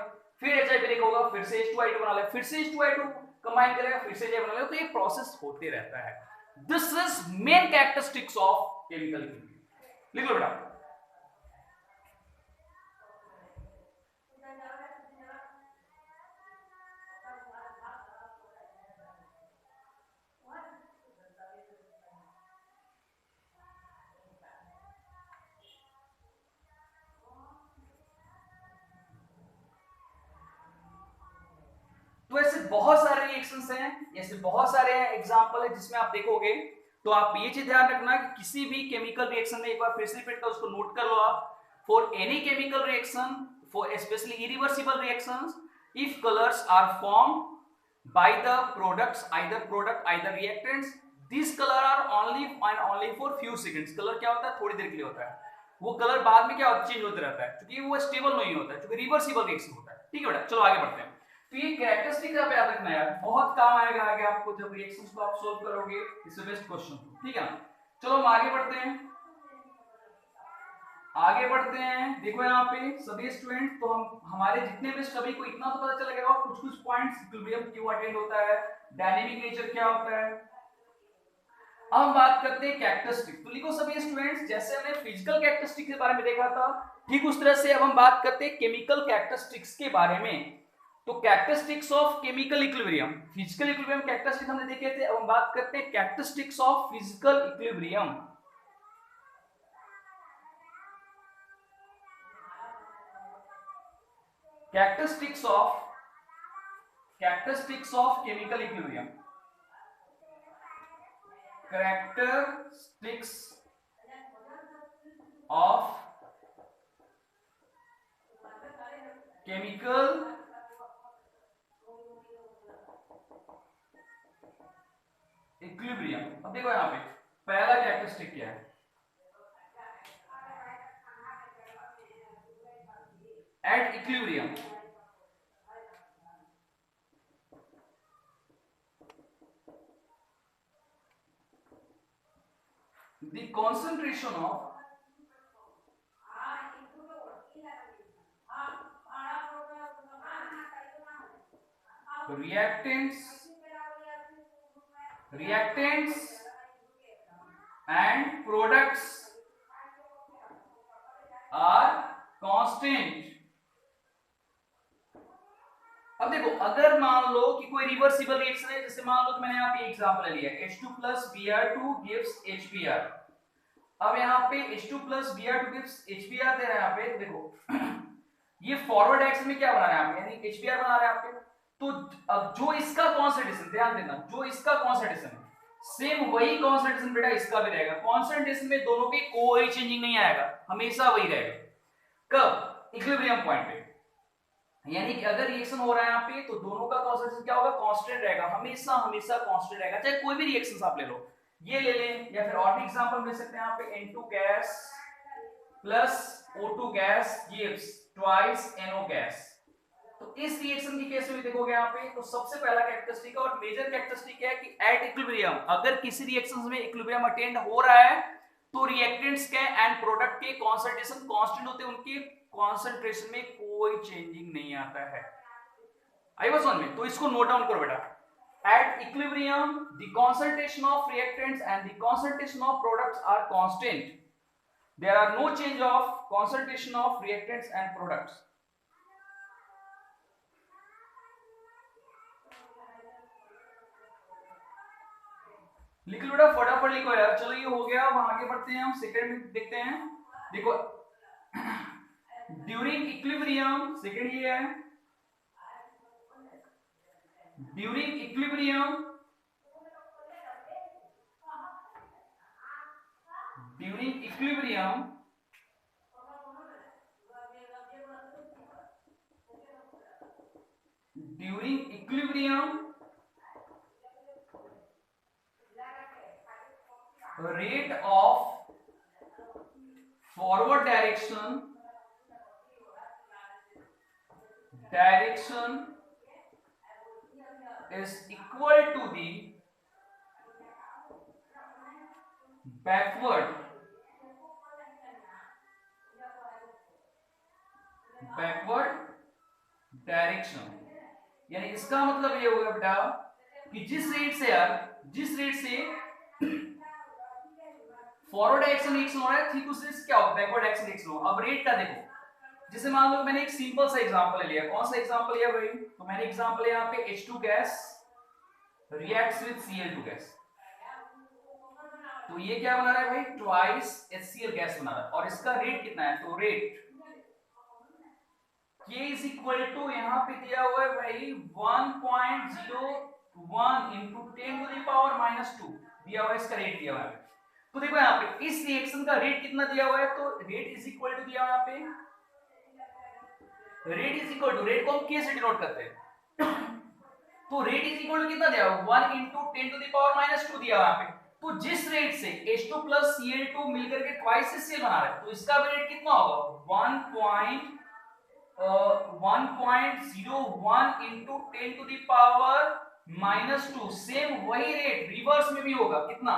फिर HI ब्रेक होगा, फिर से H2 I2 बना लेगा, फिर से H2 I2 कंबाइन करेगा, फिर से HI बना लेगा, तो ये प्रोसेस होते रहता है। This is main characteristics of chemical equilibrium. लिख लो बेटा। तो ऐसे बहुत सारे रिएक्शंस हैं, ऐसे बहुत सारे एग्जांपल है जिसमें आप देखोगे, तो आप ये चीज ध्यान रखना कि किसी भी केमिकल रिएक्शन में, एक बार फिर से रिपीट कर, उसको नोट कर लो आप, for any chemical reaction, for specially irreversible reactions, if colours are formed by the products, either reactants, these color are only for few seconds। Colour क्या होता है, थोड़ी देर के लिए होता है, वो कलर बाद में क्या होता है, चेंज होते रहता है, क्योंकि वो स्टेबल नहीं होता है, क्योंकि रिवर्सिबल रिएक्शन होता है। ठीक है बेटा, चलो आगे बढ़ते हैं। तो ये कैरेक्टरिस्टिक आप याद रखना यार, बहुत काम आएगा आगे आपको जब रिएक्शंस को आप सोल्व करोगे, इट्स बेस्ट क्वेश्चन। ठीक है, चलो हम आगे बढ़ते हैं, देखो यहाँ पे सभी स्टूडेंट, तो हमारे जितने भी सभी को इतना तो पता चल गया और कुछ पॉइंट्स, इक्विलिब्रियम क्यों अटेंड होता है, डायनेमिक नेचर क्या होता है। अब हम बात करते हैं कैरेक्टरिस्टिक। तो लिखो सभी स्टूडेंट्स, जैसे हमने फिजिकल कैरेक्टरिस्टिक के बारे में देखा था, ठीक उस तरह से अब हम बात करते हैं केमिकल कैरेक्टरिस्टिक्स के बारे में। तो characteristics of chemical equilibrium, physical equilibrium characteristic हमने देखे थे, अब हम बात करते हैं characteristics of physical equilibrium. Characteristics of chemical equilibrium, characteristics of chemical equilibrium. अब देखो यहाँ पे पहला कैरेक्टरिस्टिक क्या है, at equilibrium the concentration of reactants and products are constant। अब देखो, अगर मान लो कि कोई रिवर्सिबल रिएक्शन है, जैसे मान लो कि मैंने यहाँ पे एग्जांपल लिया H2 plus Br2 gives HBr। अब यहाँ पे H2 plus Br2 gives HBr दे रहा है यहाँ पे, देखो ये फॉरवर्ड डायरेक्शन में क्या बना रहा है यहाँ पे, यानी HBr बना रहा है यहाँ पे। तो अब जो इसका कॉन्सेंट्रेशन, ध्यान देना, जो इसका कॉन्सेंट्रेशन सेम वही कॉन्सेंट्रेशन बेटा इसका भी रहेगा, कॉन्सेंट्रेशन में दोनों के कोई चेंजिंग नहीं आएगा, हमेशा वही रहेगा। कब, इक्विलिब्रियम पॉइंट पे, यानी कि अगर रिएक्शन हो रहा है यहाँ पे तो दोनों का कॉन्सेंट्रेशन क्या होगा, कांस्टेंट रहेगा, हमेशा हमेशा कांस्टेंट रहेगा, चाहे कोई भी रिएक्शंस आप ले लो, ये ले लें या फिर और भी एग्जांपल ले सकते हैं यहाँ पे N2 gas plus O2 gas gives twice NO gas. तो इस रिएक्शन की केस में देखोगे यहाँ पे, तो सबसे पहला कैरेक्टरिस्टिक और मेजर कैरेक्टरिस्टिक है कि एट इक्विलिब्रियम, अगर किसी रिएक्शंस में इक्विलिब्रियम अटेंड हो रहा है तो रिएक्टेंट्स के एंड प्रोडक्ट के कॉन्सेंट्रेशन कांस्टेंट होते हैं, उनके कॉन्सेंट्रेशन में कोई चेंजिंग नहीं आता है। आई बात समझ में? तो इसको नोट डाउन करो बेटा, at equilibrium the concentration of reactants and the concentration of products are constant, there are no change of concentration of reactants and products। लिख लो बेटा, फटाफट लिखो यार। चलो ये हो गया, अब आगे बढ़ते हैं, हम सेकंड में देखते हैं। देखो ड्यूरिंग इक्विलिब्रियम, सेकंड ये है, during equilibrium, during equilibrium during equilibrium rate of forward direction is equal to the backward direction. यानी इसका मतलब ये होगा बेटा कि जिस रेट से यार, जिस रेट से फॉरवर्ड डायरेक्शन रिएक्शन हो रहा है, ठीक उस रेट से क्या होगा, बैकवर्ड डायरेक्शन रिएक्शन होगा। अब रेट का देखो, जैसे मान लो मैंने एक सिंपल सा एग्जांपल लिया, कौन सा एग्जांपल लिया भाई, तो मैंने एग्जांपल लिया यहाँ पे H2 gas reacts with Cl2 gas, तो ये क्या बना रहा है भाई, ट्वाइस HCl गैस बना रहा है, और इसका रेट कितना है, तो rate K is equal to यहाँ पे दिया हुआ है भाई 1.01 इंटू 10⁻⁻² दिया हुआ है, इसका रेट दिया हुआ है। तो देखो यहाँ पे इस रिएक्शन का रेट कितना दिया हुआ है, तो रेट इज इक्वल टू दिया हुआ है यहाँ पे, rate is equal to, rate को हम K से डिनोट करते हैं, तो रेट इज इक्वल टू कितना दिया हुआ, 1 इंटू 10⁻⁻² दिया हुआ है यहाँ पे। तो जिस रेट से H2 प्लस Cl2 मिलकर के ट्वाइस HCl बना रहा है, तो इसका रेट कितना होगा, 1.01 इंटू 10⁻⁻²। सेम वही रेट रिवर्स में भी होगा, कितना,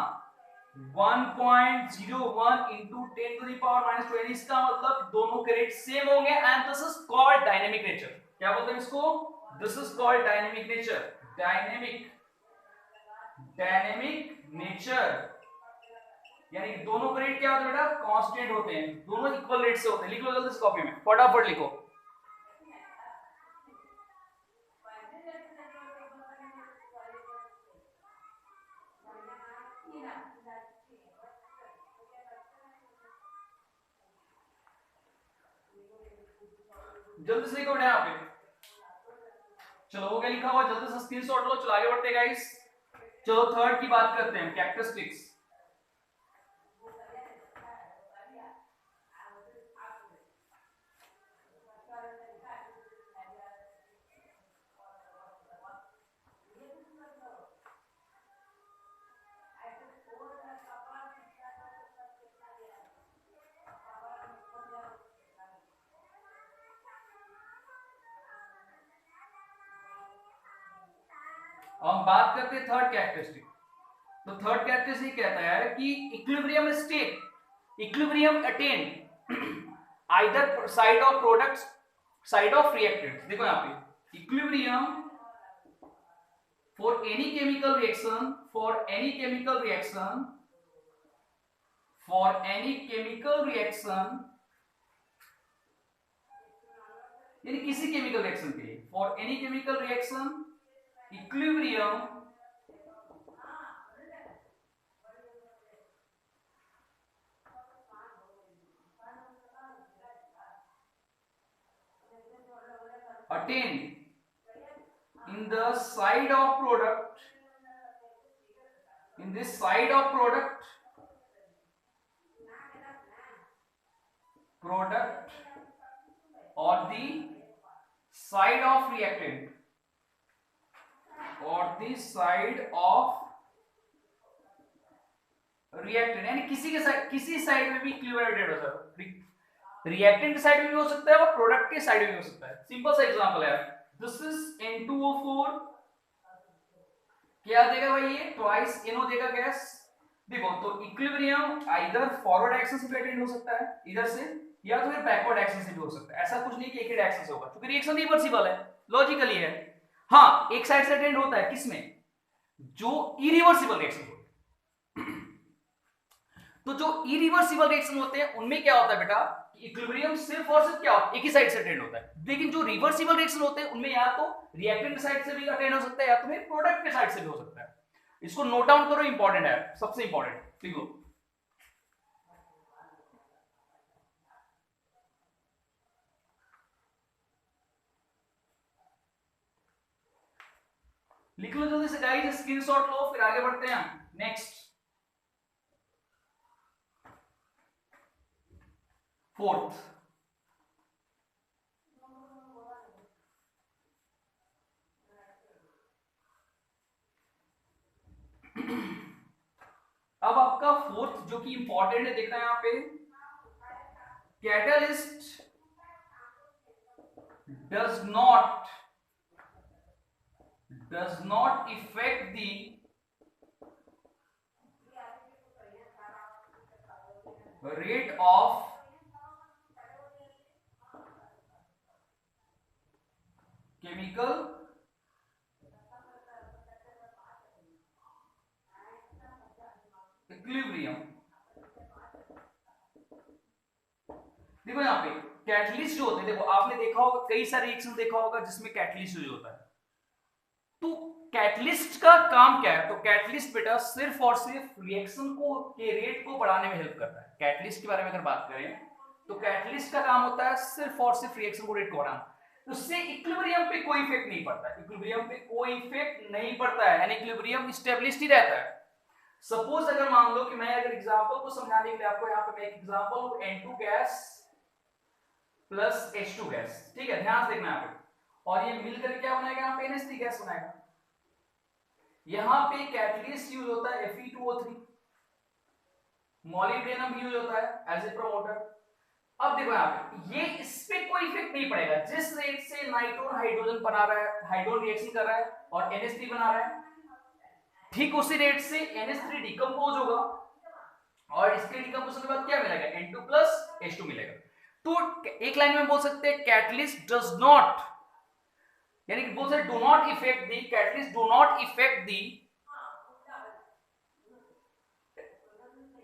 1.01 इंटू 10⁻⁻²। इसका मतलब दोनों के रेट सेम होंगे, and this is called dynamic nature. क्या बोलते हैं इसको, this is called dynamic nature, dynamic nature. यानी दोनों के रेट क्या होते हैं बेटा, कांस्टेंट होते हैं, दोनों इक्वल रेट से होते हैं। लिख लो जल्दी इस कॉपी में, फटाफट लिखो। जल्दी से लिखो यहाँ पे, चलो हो गया लिखा हुआ, जल्दी से स्क्रीनशॉट लो, चलो आगे बढ़ते हैं गाइस। चलो थर्ड की बात करते हैं, कैरेक्टरिस्टिक्स। हम बात करते हैं थर्ड कैरेक्टरिस्टिक। तो थर्ड कैरेक्टरिस्टिक कहता है कि equilibrium state, equilibrium attend either side of products, side of reactants. देखो यहाँ पे equilibrium for any chemical reaction, for any chemical reaction, for any chemical reaction, यानी किसी केमिकल रिएक्शन के लिए, for any chemical reaction equilibrium attained in the side of product, in this side of product or the side of reactant, or the side of reactant, यानी किसी के side, किसी side में भी इक्विलिब्रियम हो सकता है, रिएक्टेंट के साइड में भी हो सकता है और प्रोडक्ट के साइड में भी हो सकता है। सिंपल सा एग्जांपल है, दिस इज N2O4, क्या देगा भाई, ये ट्वाइस NO देगा गैस। देखो तो इक्विलिब्रियम आइदर फॉरवर्ड एक्शन से अटेंड हो सकता है इधर से, या तो फिर बैकवर्ड एक्शन से भी हो सकता है। ऐसा कुछ नहीं कि एक ही डायरेक्शन से होगा, क्योंकि रिएक्शन रिवर्सिबल है, लॉजिकली है। हाँ एक साइड से अटेंड होता है, किसमें, जो इरिवर्सिबल रिएक्शन होते हैं। तो जो इरिवर्सिबल रिएक्शन होते हैं उनमें क्या होता है बेटा, इक्विलिब्रियम सिर्फ और सिर्फ क्या होता है, एक ही साइड से अटेंड होता है। लेकिन जो रिवर्सिबल रिएक्शन होते हैं उनमें या तो रिएक्टेंट साइड से भी अटेंड हो सकता है, या तो फिर प्रोडक्ट के साइड से भी हो सकता है। इसको नोट डाउन करो, इंपॉर्टेंट है, सबसे इंपॉर्टेंट लिख लो। लिख लो जल्दी से गाइस, स्क्रीनशॉट लो, फिर आगे बढ़ते हैं नेक्स्ट। फोर्थ, अब आपका फोर्थ जो कि इंपॉर्टेंट है, देखना है यहां पे, catalyst does not affect the rate of chemical equilibrium। देखो यहाँ पे कैटलिस्ट जो होते हैं, देखो आपने देखा होगा कई सारे रिएक्शन देखा होगा जिसमें कैटलिस्ट यूज होता है। तो कैटलिस्ट का काम क्या है? तो कैटलिस्ट बेटा सिर्फ और सिर्फ रिएक्शन को के रेट को बढ़ाने में हेल्प करता है। कैटलिस्ट के बारे में अगर बात करें तो कैटलिस्ट का काम होता है सिर्फ और सिर्फ रिएक्शन को रेट को बढ़ाना। उससे इक्विलिब्रियम पे कोई इफेक्ट नहीं पड़ता है, इक्विलिब्रियम पे कोई इफेक्ट नहीं पड़ता है, यानी इक्विलिब्रियम स्टेबलिस्ट ही रहता है। सपोज अगर मान लो कि मैं अगर एग्जांपल को समझाने के लिए आपको यहाँ पे मैं एक example N2 gas plus H2 gas, ठीक है, ध्यान से देखना यहाँ पे, और ये मिलकर क्या बनाएगा? यहाँ पे NH3 गैस बनाएगा। यहाँ पे कैटलिस्ट यूज होता है Fe2O3, मॉलिब्डेनम यूज होता है एज ए प्रमोटर। अब देखो यहाँ पे ये इस पे कोई इफेक्ट नहीं पड़ेगा। जिस रेट से नाइट्रोन हाइड्रोजन बना रहा है, हाइड्रोजन रिएक्शन कर रहा है और NH3 बना रहा है, ठीक उसी रेट से NH3 डिकम्पोज होगा और इसके डिकम्पोजन के बाद क्या मिलेगा? N2 प्लस H2 मिलेगा। तो एक लाइन में बोल सकते हैं कैटलिस्ट डज नॉट, यानी कि बोल सकते do not effect the, catalyst do not effect the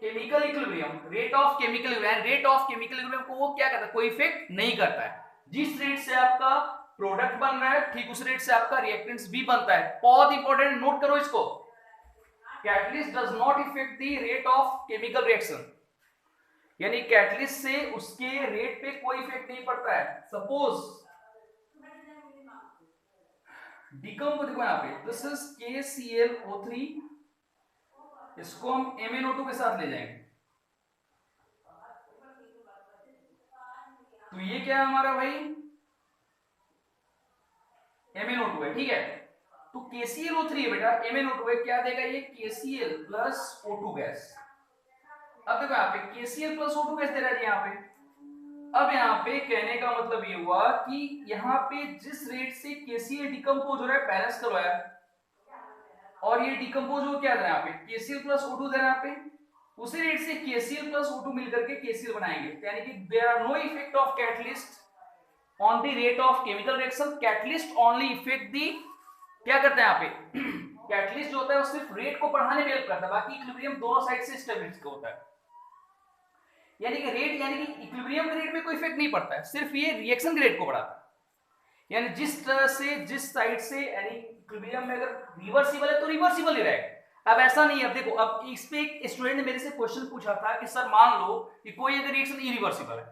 chemical equilibrium, rate of chemical equilibrium. Rate of chemical equilibrium को वो क्या करता है? कोई इफेक्ट नहीं करता है। जिस रेट से आपका प्रोडक्ट बन रहा है ठीक उस रेट से आपका रिएक्टेंट्स भी बनता है। बहुत इंपॉर्टेंट, नोट करो इसको। Catalyst does not effect the rate of chemical reaction, यानी कैटलिस्ट से उसके रेट पे कोई इफेक्ट नहीं पड़ता है। सपोज डिकम्पोज, देखो यहाँ पे दिस इज KClO3, इसको हम MnO2 के साथ ले जाएंगे, तो ये क्या है हमारा भाई? MnO2 है, ठीक है। तो KClO3 है बेटा, MnO2 है, क्या देगा ये? KCl plus O2 gas. अब देखो यहाँ पे KCl प्लस O2 गैस दे रहा है यहाँ पे। अब यहाँ पे कहने का मतलब ये हुआ कि यहाँ पे जिस रेट से KCl डिकम्पोज हो रहा है, बैलेंस करो यार, और ये डिकम्पोज हो क्या दे रहा है यहाँ पे? KCl प्लस O2 दे रहा है यहाँ पे, उसी रेट से KCl प्लस O2 मिलकर के KCl बनाएंगे, यानी कि there are no effect of catalyst on the rate of chemical reaction. Catalyst only effect the, क्या करता है यहाँ पे? कैटलिस्ट जो होता है वो सिर्फ रेट को बढ़ाने में हेल्प करता है, बाकी इक्विलिब्रियम दोनों साइड से स्टेबिलिटी का होता है। यानी कि रेट, यानी कि इक्विलिब्रियम के रेट में कोई इफेक्ट नहीं पड़ता है, सिर्फ ये रिएक्शन के रेट को बढ़ाता है। यानी जिस तरह से जिस साइड से, यानी इक्विलिब्रियम में अगर रिवर्सिबल है तो रिवर्सिबल ही रहेगा। अब ऐसा नहीं है, अब देखो, अब इस पे एक स्टूडेंट ने मेरे से क्वेश्चन पूछा था कि सर मान लो कि कोई अगर रिएक्शन इरिवर्सिबल है,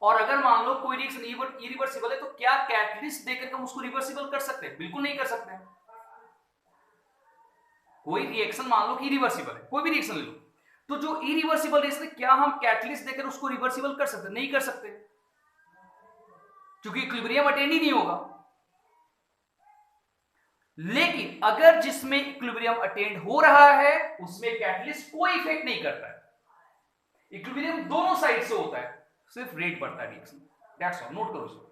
और अगर मान लो कोई रिएक्शन इरिवर्सिबल है, तो क्या कैटलिस्ट देकर हम उसको रिवर्सिबल कर सकते हैं? बिल्कुल नहीं कर सकते। कोई रिएक्शन मान लो कि इरिवर्सिबल है, कोई भी रिएक्शन ले लो, तो जो इरिवर्सिबल रिएक्शन क्या हम कैटलिस्ट देकर उसको रिवर्सिबल कर सकते? नहीं कर सकते, क्योंकि इक्विलिब्रियम अटेन ही नहीं होगा। लेकिन अगर जिसमें इक्विलिब्रियम अटेंड हो रहा है उसमें कैटलिस्ट कोई इफेक्ट नहीं करता है, इक्विलिब्रियम दोनों साइड से होता है, सिर्फ रेट बढ़ता है रिएक्शन। दैट्स ऑल, नोट करो इसको।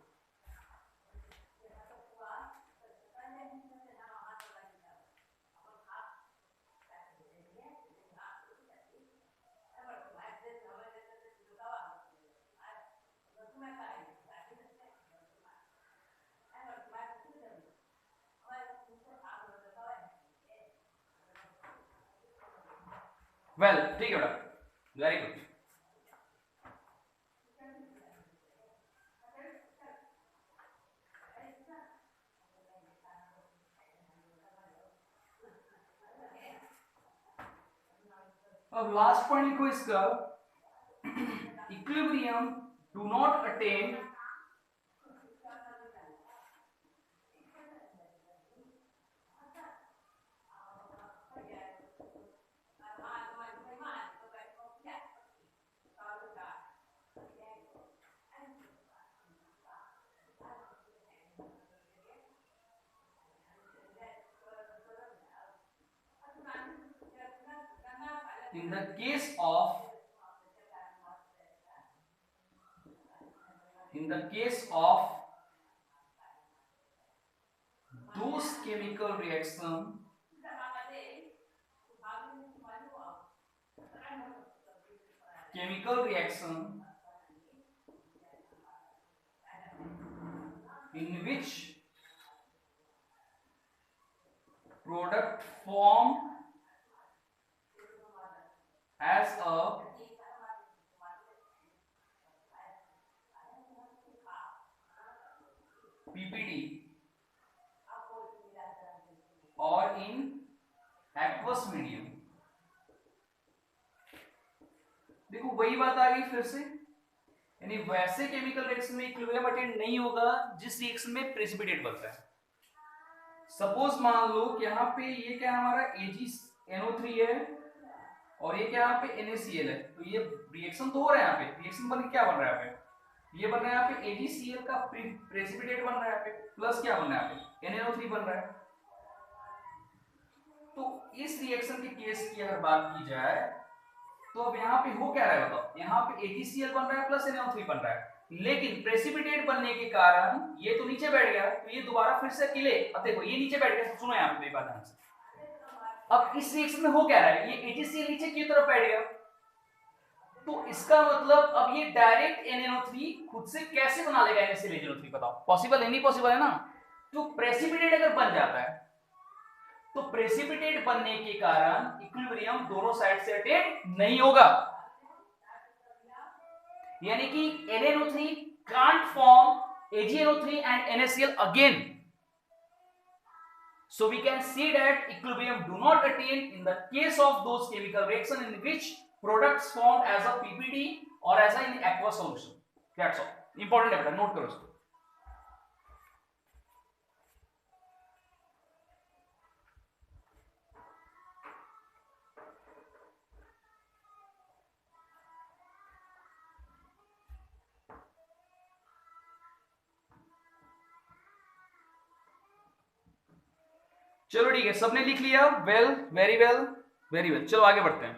वेल, ठीक है बेटा, वेरी गुड। अब लास्ट पॉइंट लिखो इसका, equilibrium do not attain in the case of those chemical reaction in which product form as a PPD or in aqueous medium। देखो वही बात आ गई फिर से, यानी वैसे केमिकल रिएक्शन में इक्विलिब्रियम अटेन नहीं होगा जिस रिएक्शन में प्रेसिपिटेट बनता है। सपोज मान लो कि यहाँ पे ये क्या हमारा AgNO3 है और ये क्या यहाँ पे NaCl है, तो ये रिएक्शन तो हो रहा है, यहाँ पे रिएक्शन बन क्या बन रहा है, यहाँ पे ये बन रहा है यहाँ पे AgCl का प्रेसिपिटेट बन रहा है यहाँ पे, प्लस क्या बन रहा है यहाँ पे NaNO3 बन रहा है। तो इस रिएक्शन के केस की अगर बात की जाए तो अब यहाँ पे हो क्या रहा है बताओ, यहाँ पे AgCl बन रहा है प्लस NaO3 बन रहा है, लेकिन प्रेसिपिटेट बनने के कारण ये तो नीचे बैठ गया, तो ये दोबारा फिर से अकेले, अब देखो ये नीचे बैठ गया, सुनो यहाँ पे मेरी बात ध्यान से। अब इस रिएक्शन में हो क्या रहा है, ये AgCl नीचे की तरफ बैठ गया, तो इसका मतलब अब ये डायरेक्ट NaNO3 खुद से कैसे बना लेगा NaCl NaNO3, बताओ पॉसिबल है नहीं पॉसिबल है ना। तो प्रेसिपिटेट अगर बन जाता है तो प्रेसिपिटेट बनने के कारण इक्विलिब्रियम दोनों साइड से अटेन नहीं होगा, यानी कि NaNO3 can't form AgNO3 and NaCl again. So we can see that equilibrium do not attain in the case of those chemical reaction in which products formed as a PPD or as an aqueous solution. That's all. Important है बेटा, note करो इसको। चलो ठीक है, सबने लिख लिया, well very well very well. चलो आगे बढ़ते हैं।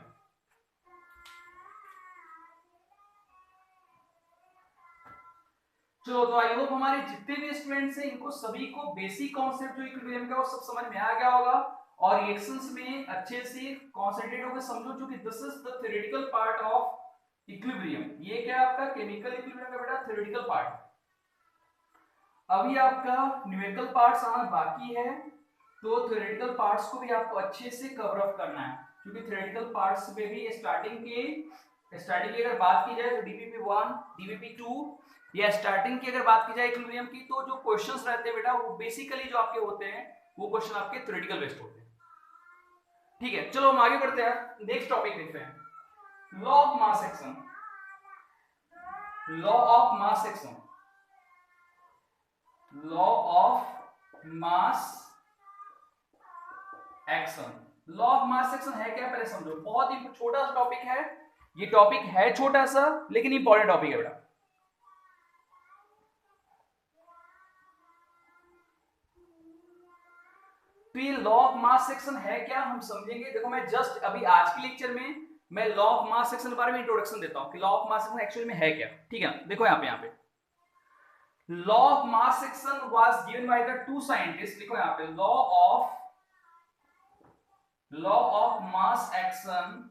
चलो तो आई होप हमारे जितने भी स्टूडेंट्स हैं इनको सभी को बेसिक कॉन्सेप्ट जो इक्विलिब्रियम का वो सब समझ में आ गया होगा और रिएक्शंस में अच्छे से कॉन्सेंट्रेट होकर समझो, क्योंकि this is the theoretical part of equilibrium. ये क्या आपका केमिकल इक्विलिब्रियम का बेटा थ्योरेटिकल पार्ट। अभी आपका न्यूमेरिकल पार्ट्स आना बाकी है, तो थ्योरेटिकल पार्ट्स को भी आपको अच्छे से कवर अप करना है, क्योंकि थ्योरेटिकल पार्ट्स में भी स्टार्टिंग की अगर बात की जाए तो DPP1 DPP2 या स्टार्टिंग की अगर बात की जाए इक्विलिब्रियम की, तो जो क्वेश्चंस रहते हैं बेटा वो बेसिकली जो आपके होते हैं वो क्वेश्चन आपके थ्योरेटिकल बेस्ड होते हैं। ठीक है, चलो हम आगे बढ़ते हैं, नेक्स्ट टॉपिक देखते हैं। Law of mass action. Law of mass action, law of mass action. Law of mass action है क्या पहले समझो, बहुत ही छोटा सा टॉपिक है, ये टॉपिक है छोटा सा लेकिन इंपॉर्टेंट टॉपिक है बेटा। तो ये लॉ ऑफ मास सेक्शन है क्या हम समझेंगे। देखो मैं जस्ट अभी आज के लेक्चर में मैं लॉ ऑफ मास सेक्शन के बारे में इंट्रोडक्शन देता हूं कि law of mass section actually में है क्या। ठीक है, देखो यहाँ पे law of mass section was given by the two scientist. लिखो यहाँ पे law of mass action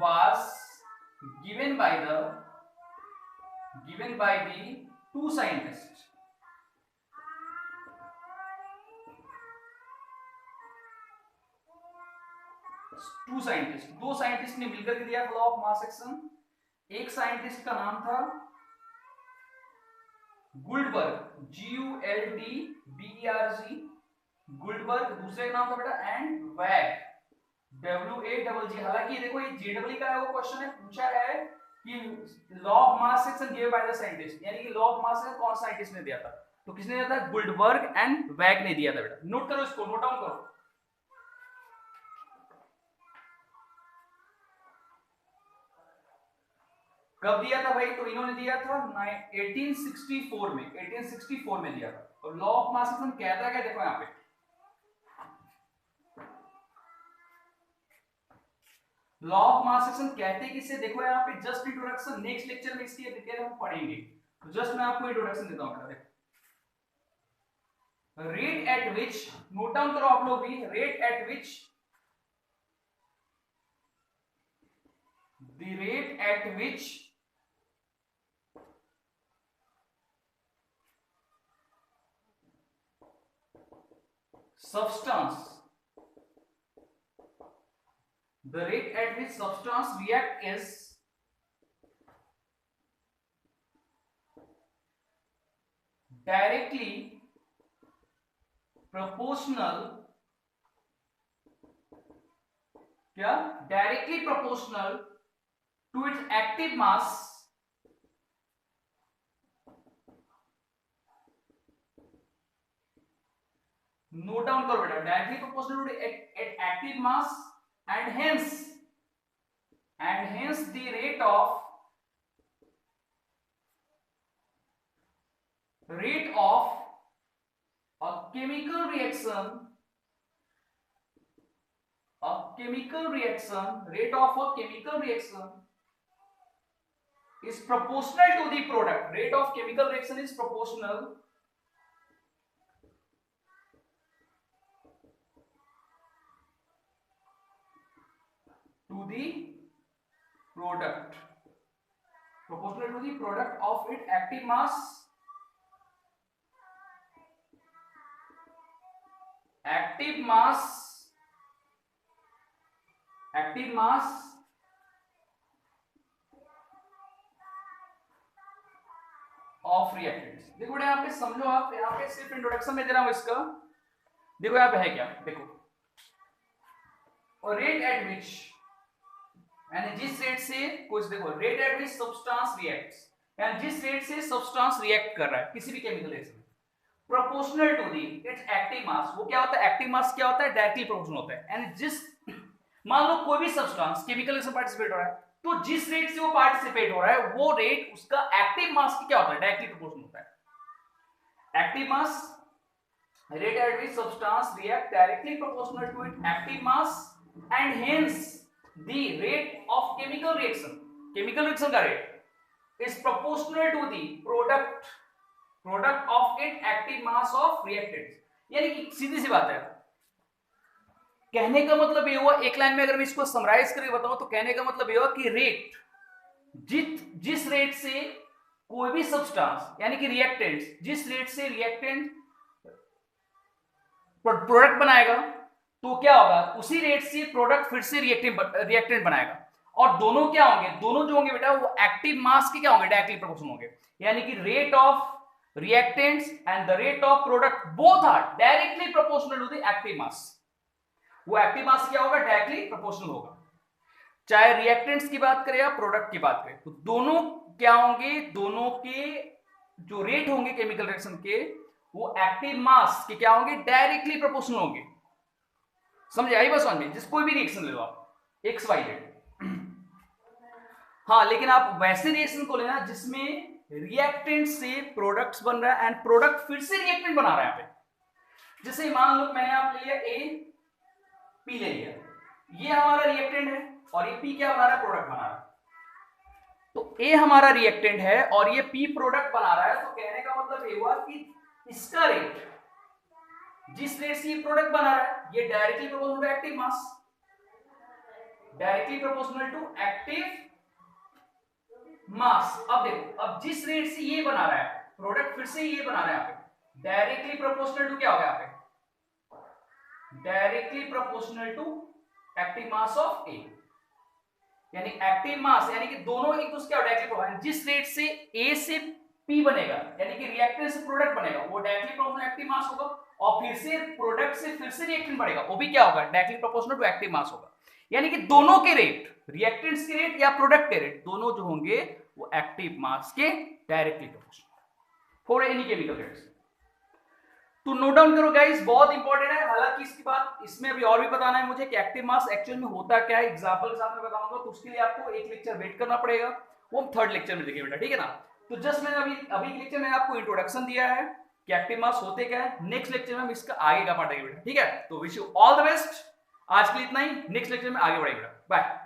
was given by the two scientists। दो साइंटिस्ट ने मिलकर के दिया लॉ ऑफ मास एक्शन। एक साइंटिस्ट का नाम था गुल्डबर्ग, GULDBERG, गुल्डबर्ग। दूसरे का नाम था बेटा एंड वैग, WAGG। हालांकि देखो ये JEE का वो क्वेश्चन है, पूछा है कि law of mass section given by the scientist, यानी कि लॉ ऑफ मास सेक्शन कौन साइंटिस्ट ने दिया था, तो किसने दिया था, गुल्डबर्ग एंड वैग ने दिया था। बेटा नोट करो इसको, नोट डाउन करो। कब दिया था भाई, तो इन्होंने दिया था 1864 में, 1864 में दिया था। और लॉ ऑफ मास सेक्शन कहता है, देखो यहाँ पे लॉ ऑफ मास सेक्शन कहते किससे, देखो यहाँ पे जस्ट इंट्रोडक्शन, नेक्स्ट लेक्चर में इसकी डिटेल हम पढ़ेंगे, तो जस्ट मैं आपको इंट्रोडक्शन देता हूं। Rate at which, note down करो आप लोग भी, rate at which, the rate at which substance, the rate at which substance react is directly proportional, क्या, directly proportional to its active mass, note down करो बेटा, directly proportional to active mass and hence the rate of a chemical reaction, rate of a chemical reaction is proportional to the product, rate of chemical reaction is proportional to the product, proportional to the product of its active mass, active mass of reactants. देखो बेटा यहाँ पे समझो, आप यहाँ पे सिर्फ introduction में दे रहा हूं इसका, देखो यहाँ पे है क्या, देखो, और रेट एट विच, यानी जिस रेट से कुछ, देखो rate at which substance reacts, यानी जिस रेट से सब्सटेंस रिएक्ट कर रहा है किसी भी केमिकल रिएक्शन में, proportional to the its active mass, वो क्या होता है, एक्टिव मास क्या होता है, डायरेक्टली प्रोपोर्शनल होता है। यानी जिस, मान लो कोई भी सब्सटेंस केमिकल रिएक्शन पार्टिसिपेट हो रहा है, तो जिस रेट से वो पार्टिसिपेट हो रहा है वो रेट उसका एक्टिव मास की क्या होता है, डायरेक्टली प्रोपोर्शनल होता है। Active mass, rate at which substance react directly proportional to its active mass and hence the rate of chemical reaction का rate is proportional to the product of its active mass of reactants। यानी कि सीधी सी बात है, कहने का मतलब ये हुआ, एक लाइन में अगर मैं इसको समराइज करके बताऊं तो कहने का मतलब ये हुआ कि रेट, जिस रेट से कोई भी सब्सटेंस यानी कि रिएक्टेंट्स, जिस रेट से रिएक्टेंट प्रोडक्ट बनाएगा तो क्या होगा, उसी रेट से प्रोडक्ट फिर से रिएक्टेंट बनाएगा, और दोनों क्या होंगे, दोनों जो होंगे बेटा वो एक्टिव मास के क्या होंगे, डायरेक्टली प्रोपोर्शनल होंगे। यानी कि rate of reactants and the rate of product both are directly proportional to the active mass. वो एक्टिव मास क्या होगा, डायरेक्टली प्रोपोर्शनल होगा, चाहे रिएक्टेंट्स की बात करें या प्रोडक्ट की बात करें, तो दोनों क्या होंगे, दोनों के जो रेट होंगे केमिकल रिएक्शन के, वो एक्टिव मास के क्या होंगे, डायरेक्टली प्रोपोर्शनल होंगे। समझ आई बस में, जिस कोई भी रिएक्शन ले लो आप एक्स वाई जेड। हाँ, लेकिन आप वैसे रिएक्शन को लेना जिसमें रिएक्टेंट से प्रोडक्ट्स बन रहा है एंड प्रोडक्ट फिर से रिएक्टेंट बना रहा है। यहाँ पे जैसे मान लो मैंने आप लिया ए, पी ले लिया, ये हमारा रिएक्टेंट है और ये पी क्या बना रहा है, प्रोडक्ट बना रहा है। तो ए हमारा रिएक्टेंट है और ये पी प्रोडक्ट बना रहा है, तो कहने का मतलब ये हुआ कि इसका रेट, जिस रेट से ये प्रोडक्ट बना रहा है, ये directly proportional to active mass, directly proportional to active mass. अब देखो, अब जिस रेट से ये बना रहा है प्रोडक्ट, फिर से ये बना रहा है यहाँ पे, डायरेक्टली प्रोपोर्शनल टू क्या होगा यहाँ पे, directly proportional to active mass of A. यानी एक्टिव मास यानी कि दोनों एक दूसरे क्या डायरेक्टली प्रोपोर्शनल, जिस रेट से ए से पी बनेगा यानी कि रिएक्टेंट से प्रोडक्ट बनेगा, वो डायरेक्टली प्रोपोर्शनल एक्टिव मास होगा, और फिर से प्रोडक्ट से फिर से रिएक्टेंट बनेगा, वो भी क्या होगा, directly proportional to active mass होगा। यानी कि दोनों के रेट, रिएक्टेंट्स के रेट या प्रोडक्ट के रेट, दोनों जो होंगे वो एक्टिव मास के directly proportional for any chemical reaction. तो नोट डाउन करो गाइस, बहुत इंपॉर्टेंट है। हालांकि इसके बाद इसमें अभी और भी बताना है मुझे कि एक्टिव मास एक्चुअल में होता क्या है, एग्जांपल के साथ में बताऊंगा, तो उसके लिए आपको एक लेक्चर वेट करना पड़ेगा, वो हम थर्ड लेक्चर में देखेंगे बेटा, ठीक है ना। तो जस्ट मैंने अभी लेक्चर में आपको इंट्रोडक्शन दिया है कि एक्टिव मास होते क्या है। नेक्स्ट लेक्चर में हम इसका आगे का पार्ट देखेंगे बेटा, ठीक है। तो wish you all the best, आज के लिए इतना ही, नेक्स्ट लेक्चर में आगे बढ़ेंगे बेटा, बाय।